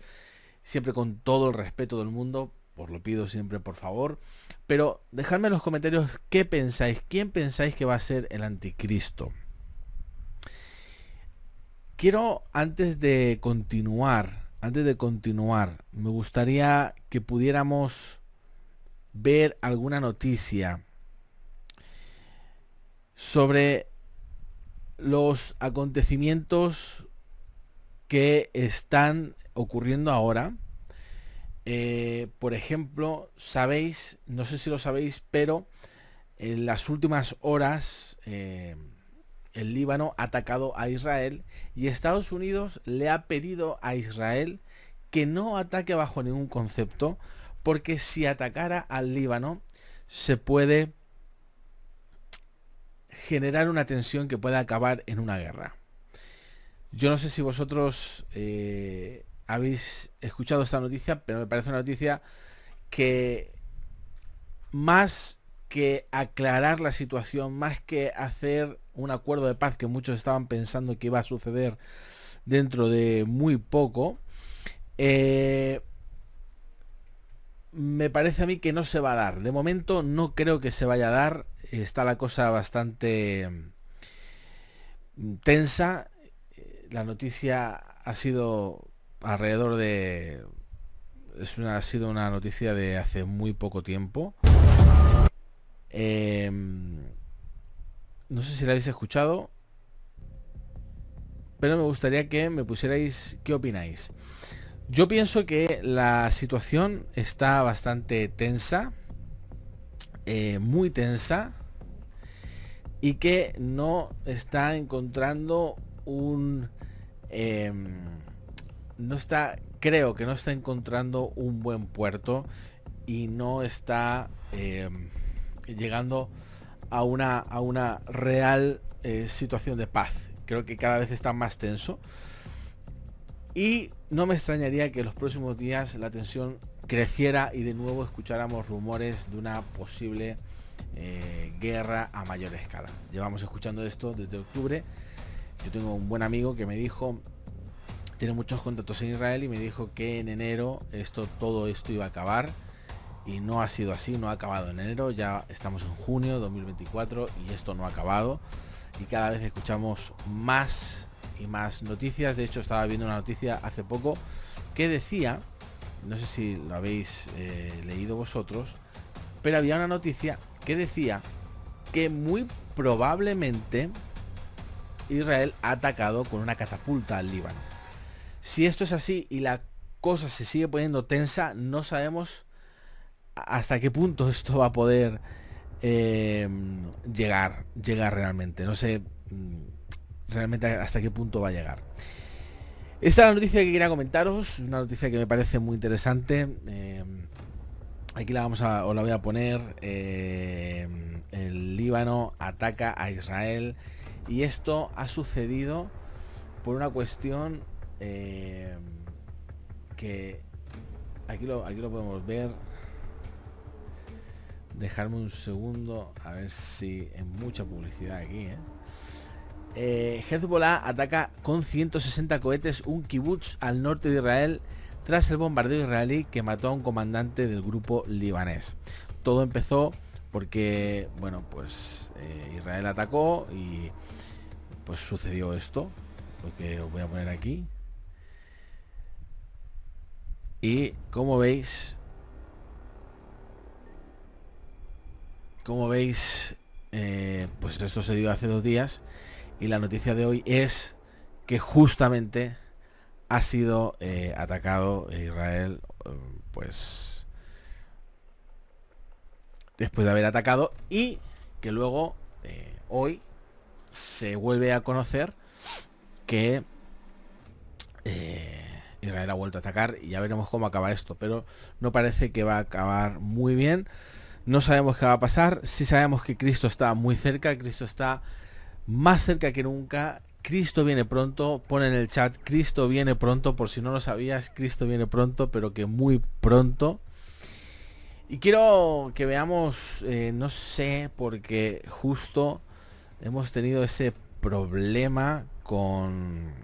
siempre con todo el respeto del mundo, os lo pido siempre por favor, pero dejadme en los comentarios qué pensáis, quién pensáis que va a ser el anticristo. Quiero, antes de continuar, me gustaría que pudiéramos ver alguna noticia sobre los acontecimientos que están ocurriendo ahora. Por ejemplo, sabéis, no sé si lo sabéis, pero en las últimas horas el Líbano ha atacado a Israel y Estados Unidos le ha pedido a Israel que no ataque bajo ningún concepto, porque si atacara al Líbano se puede generar una tensión que pueda acabar en una guerra. Yo no sé si vosotros habéis escuchado esta noticia, pero me parece una noticia que, más que aclarar la situación, más que hacer un acuerdo de paz que muchos estaban pensando que iba a suceder dentro de muy poco, me parece a mí que no se va a dar. De momento no creo que se vaya a dar. Está la cosa bastante tensa. La noticia ha sido alrededor de... ha sido una noticia de hace muy poco tiempo. No sé si la habéis escuchado, pero me gustaría que me pusierais qué opináis. Yo pienso que la situación está bastante tensa, muy tensa, y que no está encontrando creo que no está encontrando un buen puerto, y no está llegando a una real situación de paz. Creo que cada vez está más tenso, y no me extrañaría que en los próximos días la tensión creciera y de nuevo escucháramos rumores de una posible guerra a mayor escala. Llevamos escuchando esto desde octubre. Yo tengo un buen amigo que me dijo, tiene muchos contactos en Israel, y me dijo que en enero todo esto iba a acabar, y no ha sido así, no ha acabado en enero. Ya estamos en junio 2024 y esto no ha acabado, y cada vez escuchamos más y más noticias. De hecho, estaba viendo una noticia hace poco que decía, no sé si lo habéis leído vosotros, pero había una noticia que decía que muy probablemente Israel ha atacado con una catapulta al Líbano. Si esto es así y la cosa se sigue poniendo tensa, no sabemos hasta qué punto esto va a poder llegar realmente. No sé realmente hasta qué punto va a llegar. Esta es la noticia que quería comentaros, una noticia que me parece muy interesante. Aquí os la voy a poner. El Líbano ataca a Israel, y esto ha sucedido por una cuestión que aquí lo podemos ver. Dejarme un segundo a ver si hay mucha publicidad aquí. Hezbollah ataca con 160 cohetes un kibutz al norte de Israel tras el bombardeo israelí que mató a un comandante del grupo libanés. Todo empezó porque, bueno, pues Israel atacó y pues sucedió esto, lo que os voy a poner aquí. Y como veis, pues esto se dio hace 2 días, y la noticia de hoy es que justamente ha sido atacado Israel, pues después de haber atacado, y que luego hoy se vuelve a conocer que Israel ha vuelto a atacar, y ya veremos cómo acaba esto, pero no parece que va a acabar muy bien. No sabemos qué va a pasar. Sí sabemos que Cristo está muy cerca, Cristo está más cerca que nunca. Cristo viene pronto. Pon en el chat, Cristo viene pronto, por si no lo sabías. Cristo viene pronto, pero que muy pronto. Y quiero que veamos, no sé, porque justo hemos tenido ese problema con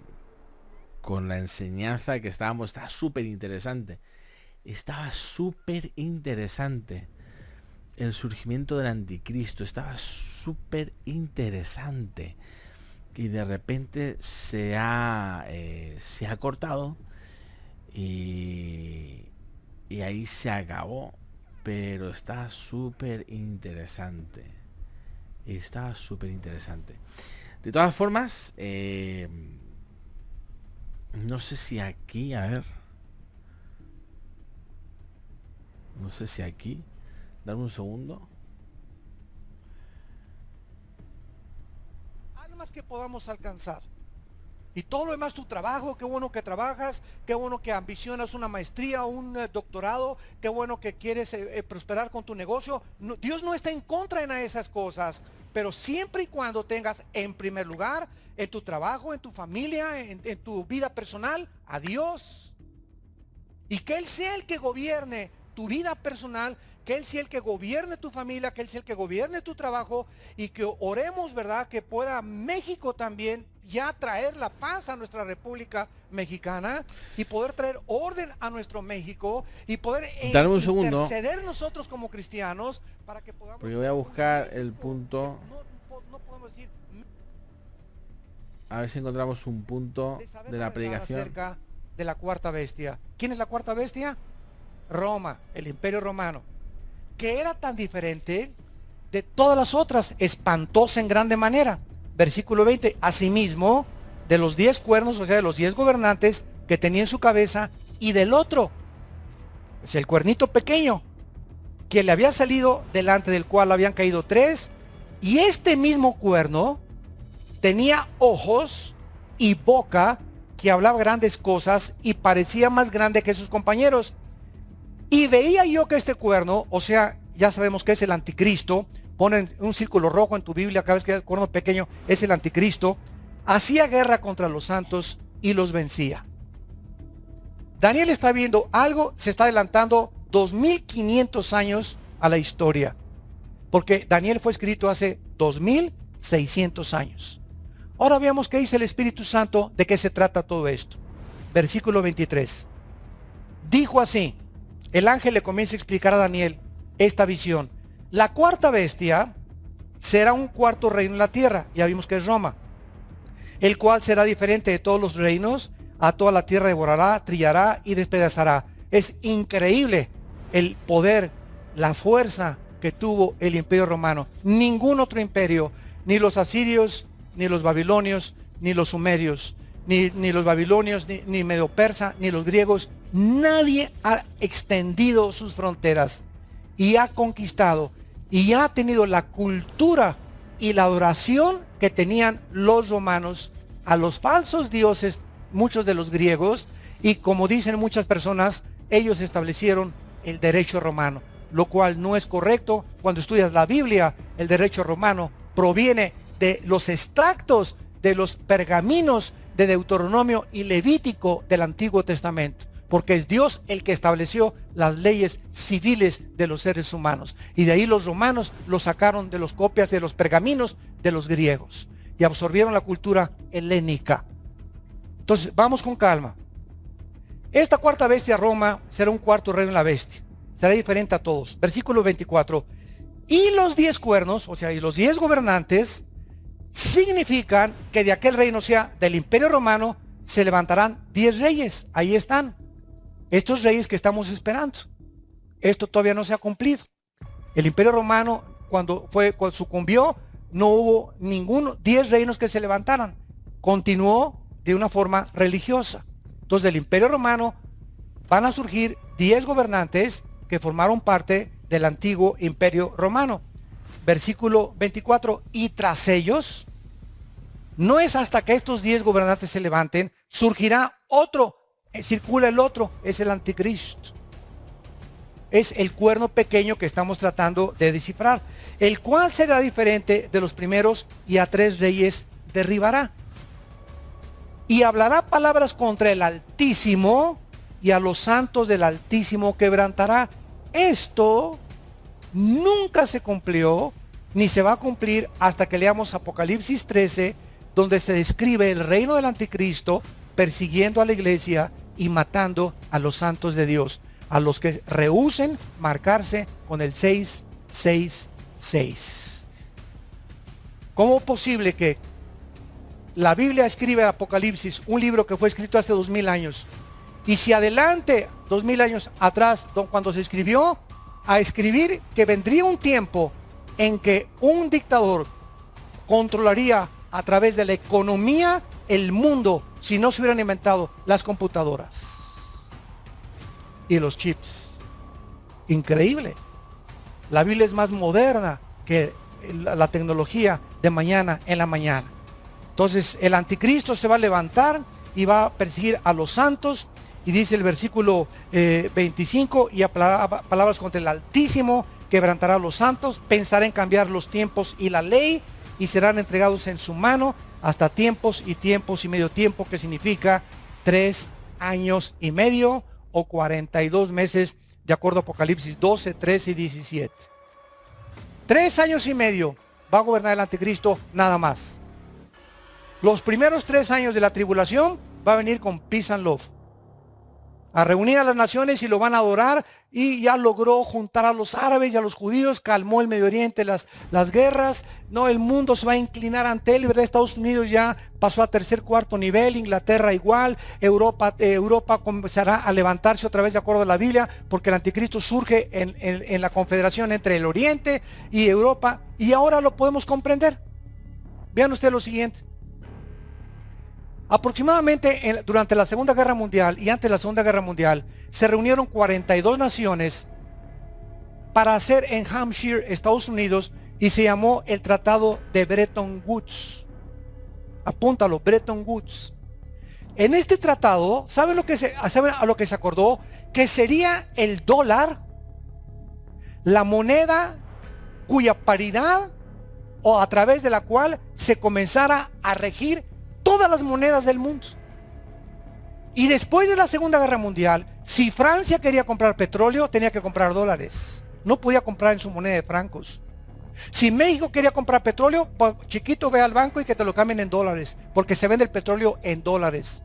la enseñanza que estaba súper interesante. Estaba súper interesante. El surgimiento del anticristo estaba súper interesante, y de repente se ha cortado, y ahí se acabó. Pero está súper interesante. Está súper interesante. De todas formas, no sé si aquí, a ver, no sé si aquí, dame un segundo. Almas que podamos alcanzar. Y todo lo demás, tu trabajo, qué bueno que trabajas, qué bueno que ambicionas una maestría, un doctorado, qué bueno que quieres prosperar con tu negocio. No, Dios no está en contra de esas cosas, pero siempre y cuando tengas en primer lugar, en tu trabajo, en tu familia, en tu vida personal, a Dios. Y que Él sea el que gobierne tu vida personal, que Él sea el que gobierne tu familia, que Él sea el que gobierne tu trabajo, y que oremos, ¿verdad?, que pueda México también ya traer la paz a nuestra República Mexicana, y poder traer orden a nuestro México, y poder interceder nosotros como cristianos para que podamos... Porque voy a buscar el punto. No podemos decir... A ver si encontramos un punto de la predicación. Acerca de la cuarta bestia. ¿Quién es la cuarta bestia? Roma, el imperio romano, que era tan diferente de todas las otras, espantosa en grande manera. Versículo 20, asimismo, de los 10 cuernos, o sea, de los 10 gobernantes que tenía en su cabeza, y del otro, es el cuernito pequeño, que le había salido, delante del cual habían caído 3, y este mismo cuerno tenía ojos y boca que hablaba grandes cosas y parecía más grande que sus compañeros. Y veía yo que este cuerno, o sea, ya sabemos que es el anticristo, ponen un círculo rojo en tu Biblia cada vez que el cuerno pequeño es el anticristo, hacía guerra contra los santos y los vencía. Daniel está viendo algo, se está adelantando 2500 años a la historia, porque Daniel fue escrito hace 2600 años. Ahora veamos qué dice el Espíritu Santo, de qué se trata todo esto. Versículo 23. Dijo así, el ángel le comienza a explicar a Daniel esta visión. La cuarta bestia será un cuarto reino en la tierra, ya vimos que es Roma, el cual será diferente de todos los reinos, a toda la tierra devorará, trillará y despedazará. Es increíble el poder, la fuerza que tuvo el imperio romano. Ningún otro imperio, ni los asirios, ni los babilonios, ni los sumerios, ni los babilonios, ni medio persa, ni los griegos, nadie ha extendido sus fronteras y ha conquistado y ha tenido la cultura y la adoración que tenían los romanos a los falsos dioses, muchos de los griegos, y como dicen muchas personas, ellos establecieron el derecho romano, lo cual no es correcto. Cuando estudias la Biblia, el derecho romano proviene de los extractos de los pergaminos de Deuteronomio y Levítico del Antiguo Testamento, porque es Dios el que estableció las leyes civiles de los seres humanos, y de ahí los romanos lo sacaron de las copias de los pergaminos de los griegos y absorbieron la cultura helénica. Entonces vamos con calma. Esta cuarta bestia, Roma, será un cuarto reino en la bestia, será diferente a todos. Versículo 24. Y los 10 cuernos, o sea, y los 10 gobernantes, significan que de aquel reino, o sea, del imperio romano, se levantarán 10 reyes. Ahí están estos reyes que estamos esperando. Esto todavía no se ha cumplido. El imperio romano, cuando sucumbió, no hubo 10 reinos que se levantaran. Continuó de una forma religiosa. Entonces, del imperio romano van a surgir 10 gobernantes que formaron parte del antiguo imperio romano. Versículo 24, y tras ellos, no es hasta que estos 10 gobernantes se levanten, surgirá otro, circula el otro, es el anticristo. Es el cuerno pequeño que estamos tratando de descifrar, el cual será diferente de los primeros, y a 3 reyes derribará. Y hablará palabras contra el Altísimo, y a los santos del Altísimo quebrantará. Esto nunca se cumplió, ni se va a cumplir hasta que leamos Apocalipsis 13, donde se describe el reino del anticristo persiguiendo a la iglesia y matando a los santos de Dios, a los que rehúsen marcarse con el 666. ¿Cómo es posible que la Biblia escribe Apocalipsis, un libro que fue escrito hace 2000 años, y si adelante 2000 años atrás, cuando se escribió, a escribir que vendría un tiempo en que un dictador controlaría a través de la economía el mundo, si no se hubieran inventado las computadoras y los chips? Increíble. La Biblia es más moderna que la tecnología de mañana en la mañana. Entonces el anticristo se va a levantar y va a perseguir a los santos, y dice el versículo 25, y hablará palabras contra el Altísimo, quebrantará a los santos, pensará en cambiar los tiempos y la ley, y serán entregados en su mano hasta tiempos y medio tiempo, que significa 3 años y medio o 42 meses, de acuerdo a Apocalipsis 12, 13 y 17. 3 años y medio va a gobernar el anticristo, nada más. Los primeros 3 años de la tribulación va a venir con peace and love. a reunir a las naciones y lo van a adorar, y ya logró juntar a los árabes y a los judíos, calmó el Medio Oriente las guerras. No, el mundo se va a inclinar ante él, ¿verdad? Estados Unidos ya pasó a tercer, cuarto nivel, Inglaterra igual, Europa comenzará a levantarse otra vez de acuerdo a la Biblia, porque el anticristo surge en la confederación entre el Oriente y Europa, y ahora lo podemos comprender. Vean ustedes lo siguiente. Aproximadamente durante la Segunda Guerra Mundial y antes de la Segunda Guerra Mundial se reunieron 42 naciones para hacer en Hampshire, Estados Unidos, y se llamó el Tratado de Bretton Woods. Apúntalo, Bretton Woods. En este tratado, ¿saben a lo que se acordó? Que sería el dólar la moneda cuya paridad o a través de la cual se comenzara a regir todas las monedas del mundo. Y después de la Segunda Guerra Mundial, si Francia quería comprar petróleo, tenía que comprar dólares. No podía comprar en su moneda de francos. Si México quería comprar petróleo, pues, chiquito, ve al banco y que te lo cambien en dólares, porque se vende el petróleo en dólares.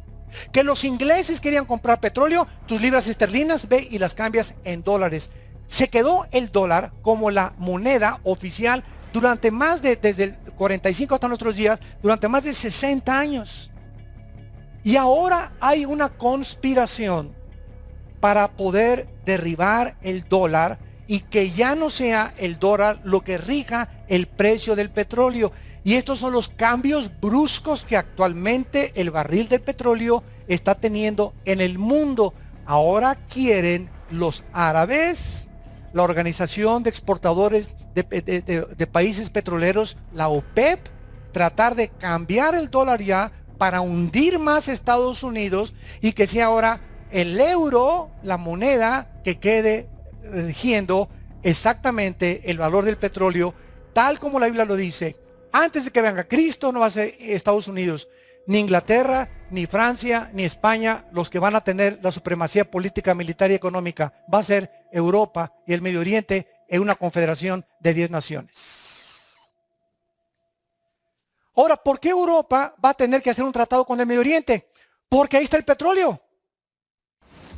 Que los ingleses querían comprar petróleo, tus libras esterlinas, ve y las cambias en dólares. Se quedó el dólar como la moneda oficial durante desde el 45 hasta nuestros días, durante más de 60 años. Y ahora hay una conspiración para poder derribar el dólar y que ya no sea el dólar lo que rija el precio del petróleo. Y estos son los cambios bruscos que actualmente el barril del petróleo está teniendo en el mundo. Ahora quieren los árabes, la Organización de Exportadores de Países Petroleros, la OPEP, tratar de cambiar el dólar ya para hundir más a Estados Unidos y que sea ahora el euro la moneda que quede rigiendo exactamente el valor del petróleo, tal como la Biblia lo dice. Antes de que venga Cristo no va a ser Estados Unidos, ni Inglaterra, ni Francia, ni España los que van a tener la supremacía política, militar y económica. Va a ser Europa y el Medio Oriente en una confederación de 10 naciones. Ahora, ¿por qué Europa va a tener que hacer un tratado con el Medio Oriente? Porque ahí está el petróleo.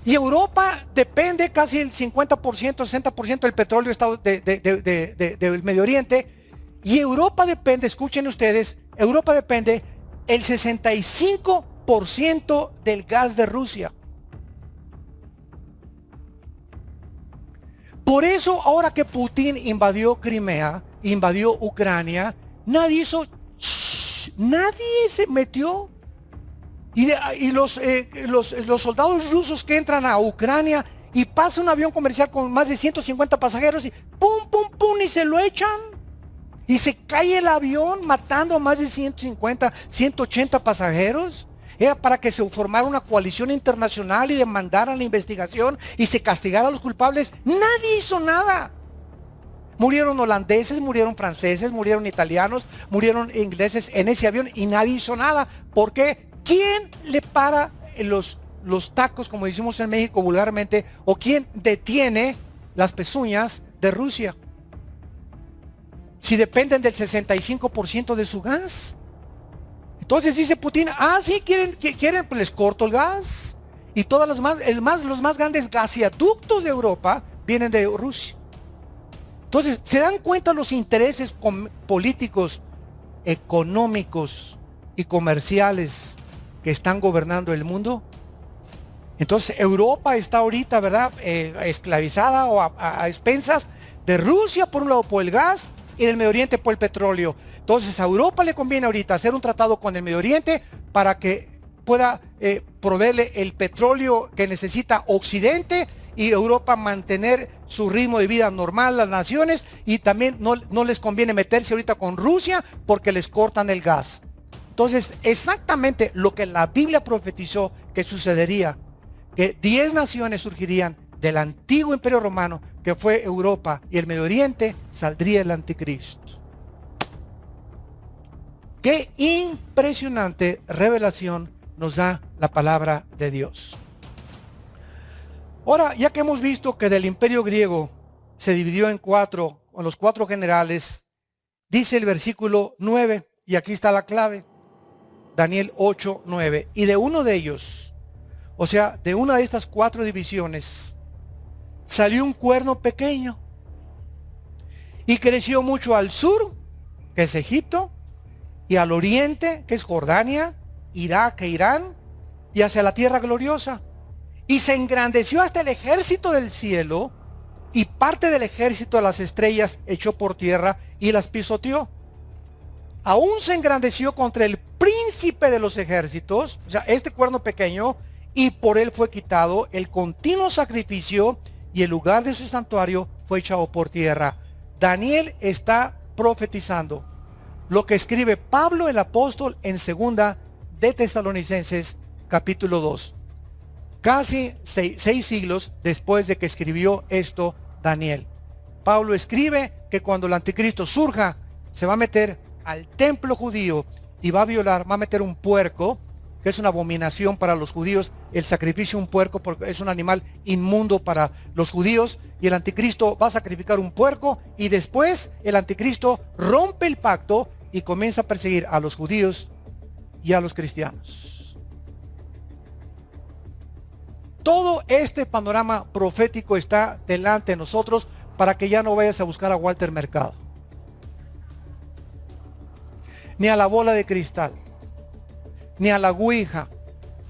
Y Europa depende casi el 50%, 60% del petróleo del Medio Oriente. Y Europa depende, escuchen ustedes, Europa depende el 65% del gas de Rusia. Por eso ahora que Putin invadió Crimea, invadió Ucrania, nadie se metió. Y los soldados rusos que entran a Ucrania y pasa un avión comercial con más de 150 pasajeros y pum, pum, pum, y se lo echan. Y se cae el avión matando a más de 150, 180 pasajeros. Era para que se formara una coalición internacional y demandaran la investigación y se castigara a los culpables. Nadie hizo nada. Murieron holandeses, murieron franceses, murieron italianos, murieron ingleses en ese avión y nadie hizo nada. ¿Por qué? ¿Quién le para los tacos, como decimos en México vulgarmente, o quién detiene las pezuñas de Rusia? Si dependen del 65% de su gas. Entonces dice Putin, sí, quieren, pues les corto el gas. Y todos los más grandes gasoductos de Europa vienen de Rusia. Entonces, ¿se dan cuenta los intereses políticos, económicos y comerciales que están gobernando el mundo? Entonces, Europa está ahorita, ¿verdad? Esclavizada o a expensas de Rusia por un lado por el gas y del Medio Oriente por el petróleo. Entonces a Europa le conviene ahorita hacer un tratado con el Medio Oriente para que pueda proveerle el petróleo que necesita Occidente y Europa mantener su ritmo de vida normal, las naciones, y también no les conviene meterse ahorita con Rusia porque les cortan el gas. Entonces exactamente lo que la Biblia profetizó que sucedería, que 10 naciones surgirían del antiguo imperio romano, que fue Europa y el Medio Oriente, saldría el anticristo. Qué impresionante revelación nos da la palabra de Dios. Ahora, ya que hemos visto que del imperio griego se dividió en los cuatro generales, dice el versículo 9, y aquí está la clave, Daniel 8:9, y de uno de ellos O sea, de una de estas 4 divisiones salió un cuerno pequeño y creció mucho al sur, que es Egipto, y al oriente, que es Jordania, Irak e Irán, y hacia la tierra gloriosa. Y se engrandeció hasta el ejército del cielo, y parte del ejército de las estrellas echó por tierra y las pisoteó. Aún se engrandeció contra el príncipe de los ejércitos, o sea, este cuerno pequeño, y por él fue quitado el continuo sacrificio, y el lugar de su santuario fue echado por tierra. Daniel está profetizando lo que escribe Pablo el apóstol en 2 de Tesalonicenses capítulo 2. Casi 6 siglos después de que escribió esto Daniel. Pablo escribe que cuando el anticristo surja, se va a meter al templo judío y va a violar, va a meter un puerco, que es una abominación para los judíos, el sacrificio de un puerco, porque es un animal inmundo para los judíos, y el anticristo va a sacrificar un puerco, y después el anticristo rompe el pacto y comienza a perseguir a los judíos y a los cristianos. Todo este panorama profético está delante de nosotros para que ya no vayas a buscar a Walter Mercado, ni a la bola de cristal, ni a la ouija,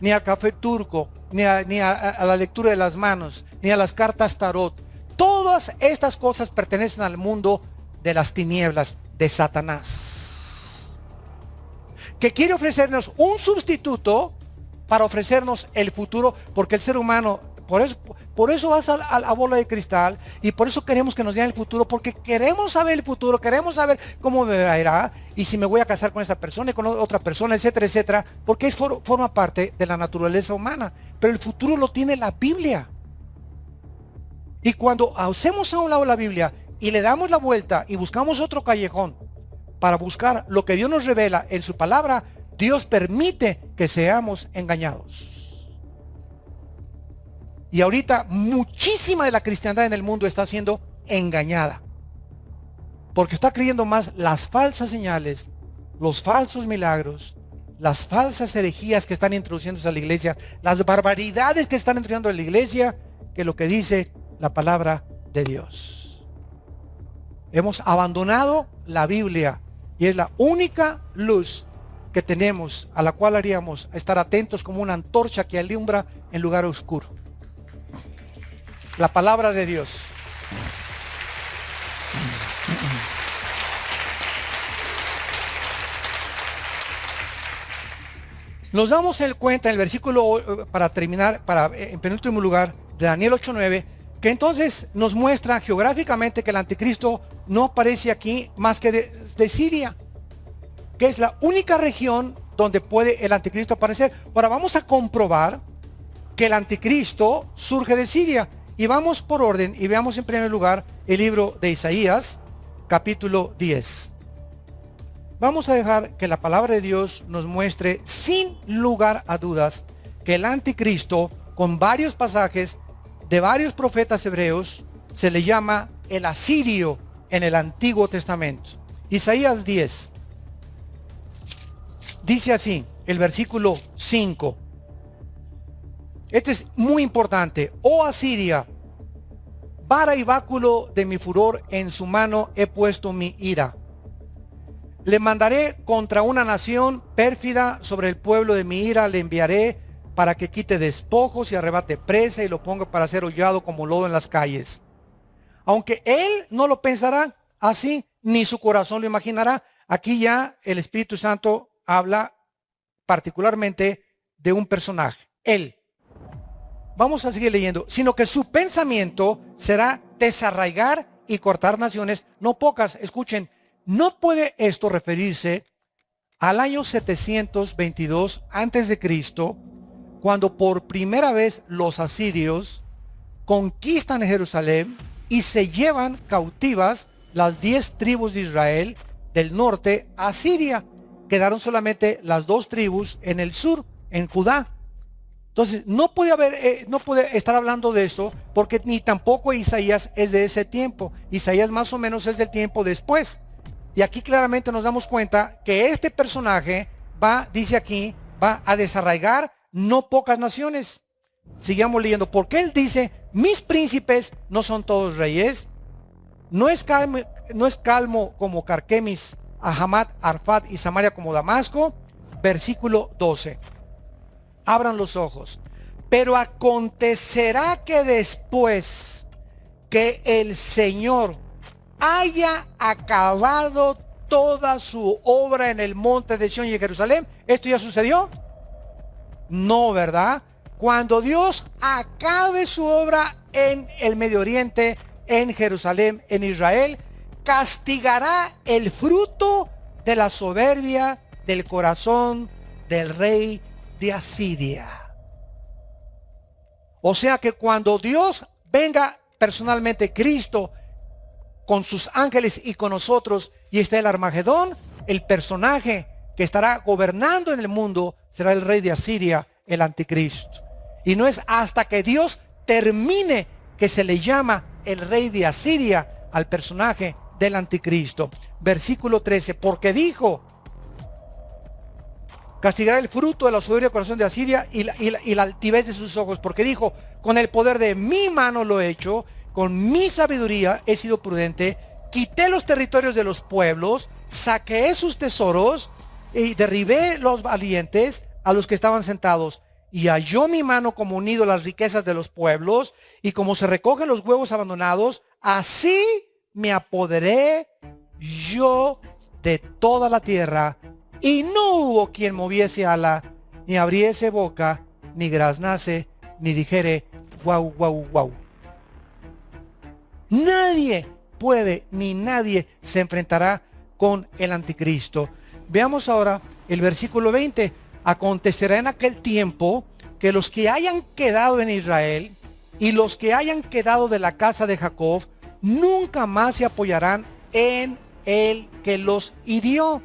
ni al café turco, ni a la lectura de las manos, ni a las cartas tarot. Todas estas cosas pertenecen al mundo de las tinieblas, de Satanás, que quiere ofrecernos un sustituto para ofrecernos el futuro, porque el ser humano, por eso vas a la bola de cristal, y por eso queremos que nos digan el futuro, porque queremos saber el futuro, queremos saber cómo me irá, y si me voy a casar con esta persona y con otra persona, etcétera, etcétera, porque forma parte de la naturaleza humana. Pero el futuro lo tiene la Biblia. Y cuando hacemos a un lado la Biblia y le damos la vuelta y buscamos otro callejón para buscar lo que Dios nos revela en su palabra, Dios permite que seamos engañados. Y ahorita muchísima de la cristiandad en el mundo está siendo engañada, porque está creyendo más las falsas señales, los falsos milagros, las falsas herejías que están introduciéndose a la iglesia, las barbaridades que están introduciendo a la iglesia, que lo que dice la palabra de Dios. Hemos abandonado la Biblia, y es la única luz que tenemos, a la cual haríamos estar atentos como una antorcha que alumbra en lugar oscuro. La palabra de Dios. Nos damos cuenta en el versículo, para terminar, en penúltimo lugar, de Daniel 8:9, que entonces nos muestra geográficamente que el anticristo no aparece aquí más que de Siria, que es la única región donde puede el anticristo aparecer. Ahora vamos a comprobar que el anticristo surge de Siria, y vamos por orden y veamos en primer lugar el libro de Isaías capítulo 10. Vamos a dejar que la palabra de Dios nos muestre sin lugar a dudas que el anticristo, con varios pasajes de varios profetas hebreos, se le llama el asirio en el Antiguo Testamento. Isaías 10 dice así, el versículo 5. Este es muy importante. Oh Asiria, vara y báculo de mi furor, en su mano he puesto mi ira. Le mandaré contra una nación pérfida, sobre el pueblo de mi ira le enviaré, para que quite despojos y arrebate presa y lo ponga para ser hollado como lodo en las calles. Aunque él no lo pensará así, ni su corazón lo imaginará. Aquí ya el Espíritu Santo habla particularmente de un personaje, él. Vamos a seguir leyendo. Sino que su pensamiento será desarraigar y cortar naciones, no pocas. Escuchen, no puede esto referirse al año 722 antes de Cristo, cuando por primera vez los asirios conquistan Jerusalén y se llevan cautivas las 10 tribus de Israel del norte a Siria. Quedaron solamente las 2 tribus en el sur, en Judá. Entonces no puede estar hablando de esto, porque ni tampoco Isaías es de ese tiempo. Isaías más o menos es del tiempo después. Y aquí claramente nos damos cuenta que este personaje dice aquí, va a desarraigar no pocas naciones. sigamos leyendo, porque él dice, mis príncipes no son todos reyes, no es calmo como Carquemis, Ahamat, Arfat y Samaria como Damasco. Versículo 12. Abran los ojos. Pero acontecerá que después que el Señor haya acabado toda su obra en el monte de Sión y en Jerusalén, ¿esto ya sucedió? No, ¿verdad? Cuando Dios acabe su obra en el Medio Oriente, en Jerusalén, en Israel, castigará el fruto de la soberbia del corazón del rey de Asiria. O sea que cuando Dios venga personalmente, Cristo, con sus ángeles y con nosotros, y está el Armagedón, el personaje que estará gobernando en el mundo será el rey de Asiria, el anticristo. Y no es hasta que Dios termine que se le llama el rey de Asiria al personaje del anticristo. Versículo 13, porque dijo, castigará el fruto de la soberbia del corazón de Asiria y la altivez de sus ojos, porque dijo, con el poder de mi mano lo he hecho, con mi sabiduría he sido prudente, quité los territorios de los pueblos, saqué sus tesoros y derribé los valientes a los que estaban sentados. Y halló mi mano como unido las riquezas de los pueblos, y como se recogen los huevos abandonados, así me apoderé yo de toda la tierra, y no hubo quien moviese ala, ni abriese boca, ni graznase, ni dijere, guau, guau, guau. Nadie puede, ni nadie se enfrentará con el anticristo. Veamos ahora el versículo 20. Acontecerá en aquel tiempo que los que hayan quedado en Israel y los que hayan quedado de la casa de Jacob nunca más se apoyarán en el que los hirió,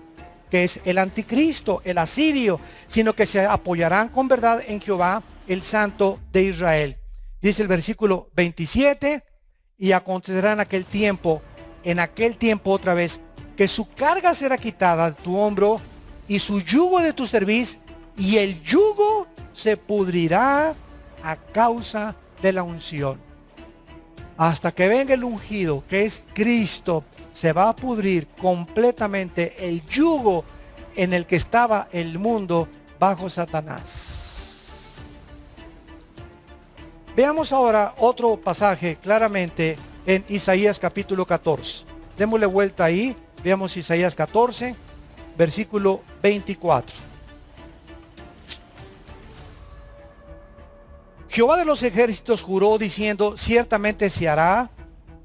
que es el anticristo, el asirio, sino que se apoyarán con verdad en Jehová, el Santo de Israel. Dice el versículo 27, y acontecerá en aquel tiempo otra vez, que su carga será quitada de tu hombro y su yugo de tu cerviz, y el yugo se pudrirá a causa de la unción. Hasta que venga el ungido, que es Cristo, se va a pudrir completamente el yugo en el que estaba el mundo bajo Satanás. Veamos ahora otro pasaje claramente en Isaías capítulo 14. Démosle vuelta ahí, veamos Isaías 14, versículo 24. Jehová de los ejércitos juró diciendo, ciertamente se hará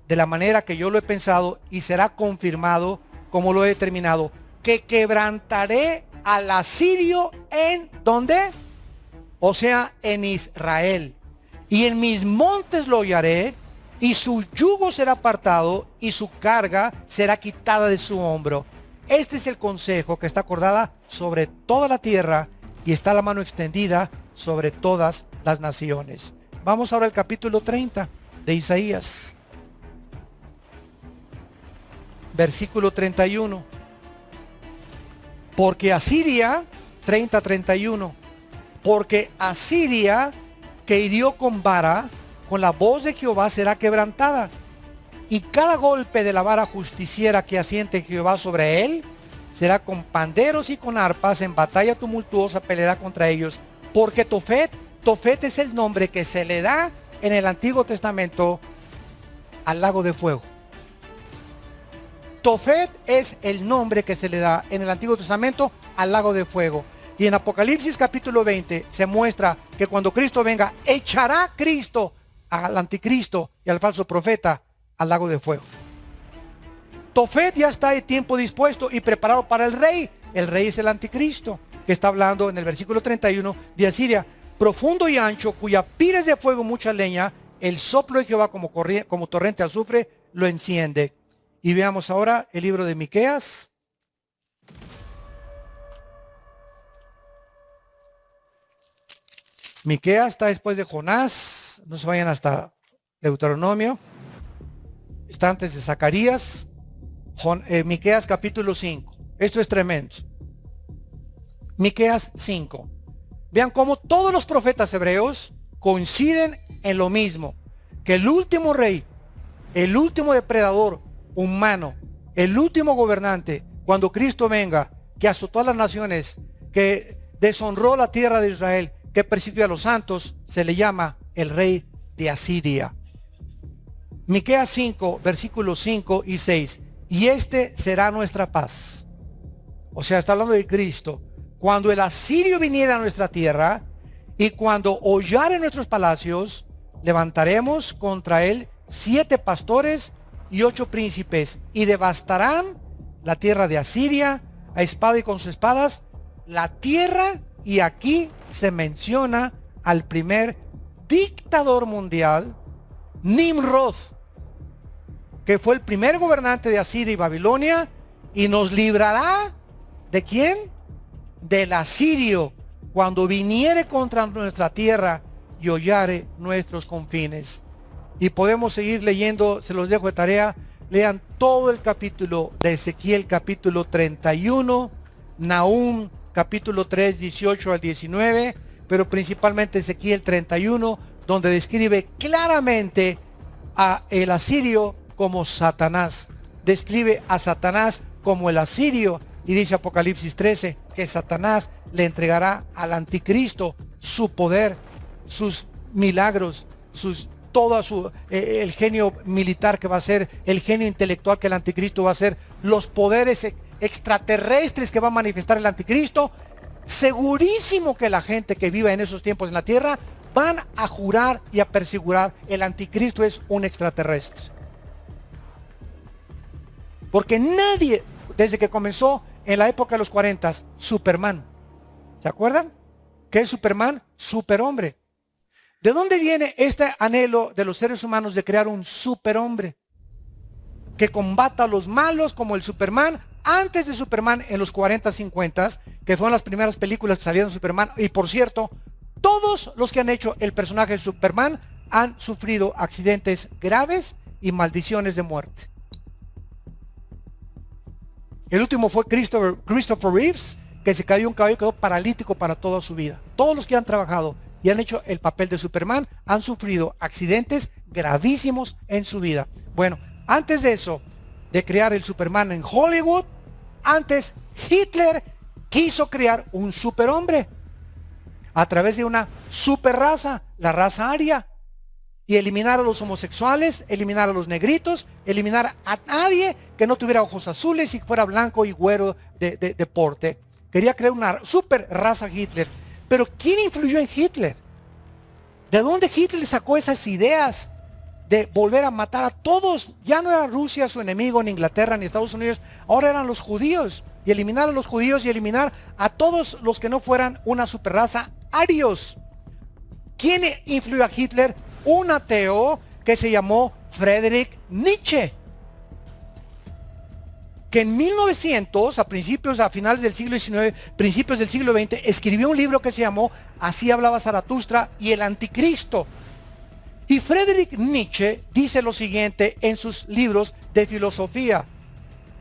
de la manera que yo lo he pensado y será confirmado como lo he determinado, que quebrantaré al asirio en ¿dónde? O sea, en Israel. Y en mis montes lo hollaré, y su yugo será apartado, y su carga será quitada de su hombro. Este es el consejo que está acordada sobre toda la tierra, y está la mano extendida sobre todas las naciones. Vamos ahora al capítulo 30 de Isaías. Versículo 31. Porque Asiria, 30:31, porque Asiria que hirió con vara, con la voz de Jehová será quebrantada, y cada golpe de la vara justiciera que asiente Jehová sobre él, será con panderos y con arpas, en batalla tumultuosa peleará contra ellos, porque Tofet es el nombre que se le da en el Antiguo Testamento al lago de fuego. Tofet es el nombre que se le da en el Antiguo Testamento al lago de fuego. Y en Apocalipsis capítulo 20 se muestra que cuando Cristo venga, echará Cristo al anticristo y al falso profeta al lago de fuego. Tofet ya está de tiempo dispuesto y preparado para el rey. El rey es el anticristo, que está hablando en el versículo 31 de Asiria. Profundo y ancho, cuya pira es de fuego, mucha leña, el soplo de Jehová como torrente de azufre lo enciende. Y veamos ahora el libro de Miqueas. Miqueas está después de Jonás, no se vayan hasta Deuteronomio, está antes de Zacarías. Miqueas capítulo 5, esto es tremendo. Miqueas 5, vean cómo todos los profetas hebreos coinciden en lo mismo, que el último rey, el último depredador humano, el último gobernante, cuando Cristo venga, que azotó a las naciones, que deshonró la tierra de Israel, que persiguió a los santos, se le llama el rey de Asiria. Miqueas 5, versículos 5 y 6. Y este será nuestra paz. O sea, está hablando de Cristo. Cuando el asirio viniera a nuestra tierra y cuando hollare nuestros palacios, levantaremos contra él 7 pastores y 8 príncipes, y devastarán la tierra de Asiria a espada y con sus espadas la tierra. Y aquí se menciona al primer dictador mundial, Nimrod, que fue el primer gobernante de Asiria y Babilonia, y nos librará ¿de quién? Del asirio, cuando viniere contra nuestra tierra y hollare nuestros confines. Y podemos seguir leyendo, se los dejo de tarea, lean todo el capítulo de Ezequiel, capítulo 31, Nahum, capítulo 3, 18 al 19, pero principalmente Ezequiel 31, donde describe claramente a el asirio como Satanás. Describe a Satanás como el asirio, y dice Apocalipsis 13 que Satanás le entregará al anticristo su poder, sus milagros, el genio militar que va a ser, el genio intelectual que el anticristo va a ser, los poderes extraterrestres que va a manifestar el anticristo. Segurísimo que la gente que viva en esos tiempos en la tierra van a jurar y a persegurar el anticristo es un extraterrestre. Porque nadie, desde que comenzó en la época de los 40, Superman, ¿se acuerdan? ¿Qué es Superman? Superhombre. ¿De dónde viene este anhelo de los seres humanos de crear un superhombre que combata a los malos como el Superman? Antes de Superman, en los 40, 50, que fueron las primeras películas que salieron de Superman, y por cierto, todos los que han hecho el personaje de Superman han sufrido accidentes graves y maldiciones de muerte. El último fue Christopher Reeves, que se cayó un caballo y quedó paralítico para toda su vida. Todos los que han trabajado y han hecho el papel de Superman han sufrido accidentes gravísimos en su vida. Bueno, antes de eso, de crear el Superman en Hollywood, antes Hitler quiso crear un superhombre a través de una superraza, la raza aria, y eliminar a los homosexuales, eliminar a los negritos, eliminar a nadie que no tuviera ojos azules y fuera blanco y güero de porte. Quería crear una super raza Hitler. Pero ¿quién influyó en Hitler? ¿De dónde Hitler sacó esas ideas de volver a matar a todos? Ya no era Rusia su enemigo, ni Inglaterra, ni Estados Unidos. Ahora eran los judíos. Y eliminar a los judíos y eliminar a todos los que no fueran una superraza arios. ¿Quién influyó a Hitler? Un ateo que se llamó Friedrich Nietzsche, que en 1900, a finales del siglo XIX, principios del siglo XX, escribió un libro que se llamó Así hablaba Zaratustra y el Anticristo. Y Friedrich Nietzsche dice lo siguiente en sus libros de filosofía: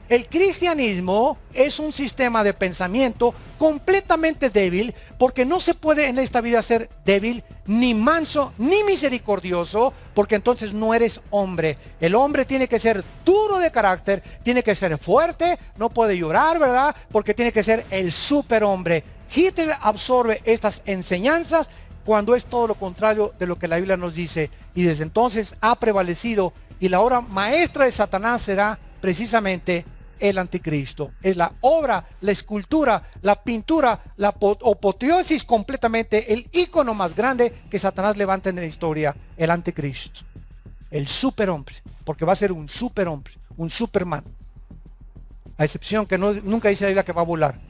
el cristianismo es un sistema de pensamiento completamente débil, porque no se puede en esta vida ser débil, ni manso, ni misericordioso, porque entonces no eres hombre. El hombre tiene que ser duro de carácter, tiene que ser fuerte, no puede llorar, ¿verdad? Porque tiene que ser el superhombre. Hitler absorbe estas enseñanzas cuando es todo lo contrario de lo que la Biblia nos dice, y desde entonces ha prevalecido, y la obra maestra de Satanás será precisamente el anticristo. Es la obra, la escultura, la pintura, la apoteosis, completamente el ícono más grande que Satanás levanta en la historia, el anticristo, el superhombre, porque va a ser un superhombre, un Superman, a excepción que nunca dice la Biblia que va a volar.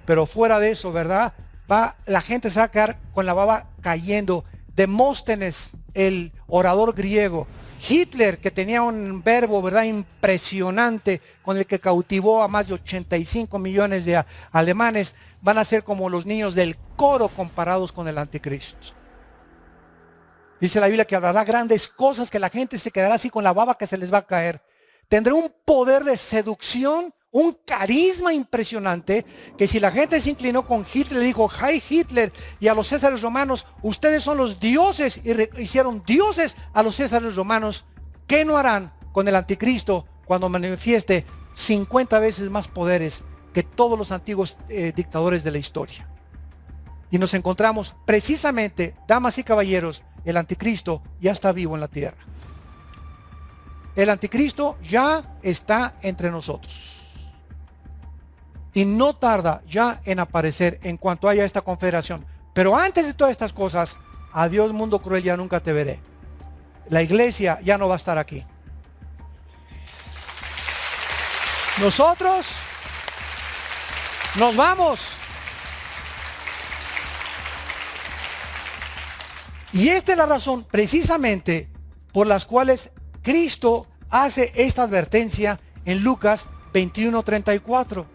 Pero fuera de eso, ¿verdad? La gente se va a quedar con la baba cayendo. Demóstenes, el orador griego, Hitler, que tenía un verbo, ¿verdad?, impresionante, con el que cautivó a más de 85 millones de alemanes, van a ser como los niños del coro comparados con el anticristo. Dice la Biblia que hablará grandes cosas, que la gente se quedará así con la baba que se les va a caer. Tendrá un poder de seducción, un carisma impresionante, que si la gente se inclinó con Hitler, le dijo, Heil Hitler, y a los césares romanos, ustedes son los dioses, y hicieron dioses a los césares romanos, ¿qué no harán con el anticristo cuando manifieste 50 veces más poderes que todos los antiguos dictadores de la historia? Y nos encontramos precisamente, damas y caballeros, el anticristo ya está vivo en la tierra. El anticristo ya está entre nosotros. Y no tarda ya en aparecer en cuanto haya esta confederación. Pero antes de todas estas cosas, adiós mundo cruel, ya nunca te veré. La iglesia ya no va a estar aquí. Nosotros nos vamos. Y esta es la razón precisamente por las cuales Cristo hace esta advertencia en Lucas 21:34.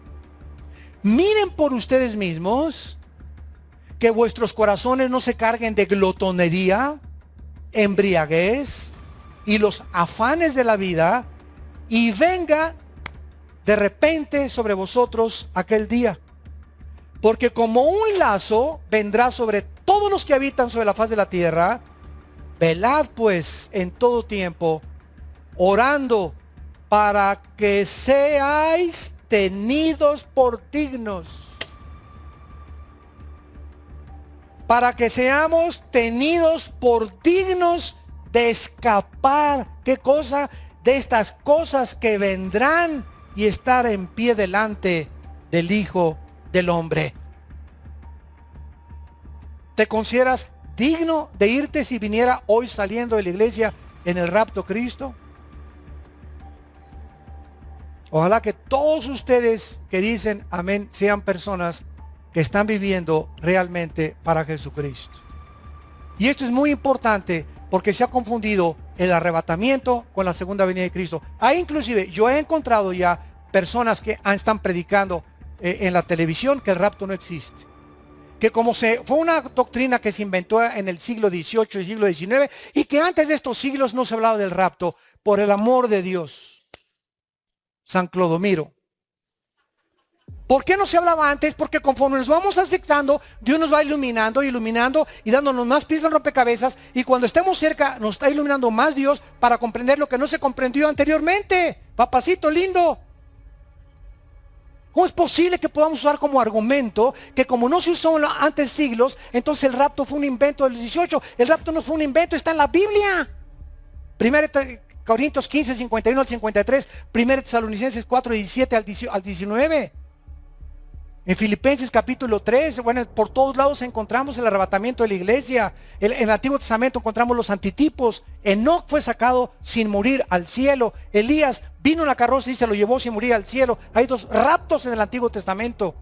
Miren por ustedes mismos que vuestros corazones no se carguen de glotonería, embriaguez y los afanes de la vida, y venga de repente sobre vosotros aquel día. Porque como un lazo vendrá sobre todos los que habitan sobre la faz de la tierra. Velad pues en todo tiempo, orando para que seáis tenidos por dignos. Para que seamos tenidos por dignos de escapar. ¿Qué cosa? De estas cosas que vendrán y estar en pie delante del Hijo del Hombre. ¿Te consideras digno de irte si viniera hoy saliendo de la iglesia en el rapto Cristo? Ojalá que todos ustedes que dicen amén sean personas que están viviendo realmente para Jesucristo. Y esto es muy importante porque se ha confundido el arrebatamiento con la segunda venida de Cristo. Inclusive yo he encontrado ya personas que están predicando en la televisión que el rapto no existe. Que como fue una doctrina que se inventó en el siglo XVIII y siglo XIX, y que antes de estos siglos no se hablaba del rapto. Por el amor de Dios, San Clodomiro, ¿por qué no se hablaba antes? Porque conforme nos vamos aceptando, Dios nos va iluminando y dándonos más piezas de rompecabezas, y cuando estemos cerca nos está iluminando más Dios para comprender lo que no se comprendió anteriormente. Papacito lindo, ¿cómo es posible que podamos usar como argumento que como no se usó antes siglos, entonces el rapto fue un invento del 18? El rapto no fue un invento, está en la Biblia. 1 Corintios 15, 51 al 53, 1 Tesalonicenses 4, 17 al 19. En Filipenses capítulo 3, bueno, por todos lados encontramos el arrebatamiento de la iglesia. En el Antiguo Testamento encontramos los antitipos. Enoc fue sacado sin morir al cielo. Elías vino en la carroza y se lo llevó sin morir al cielo. Hay dos raptos en el Antiguo Testamento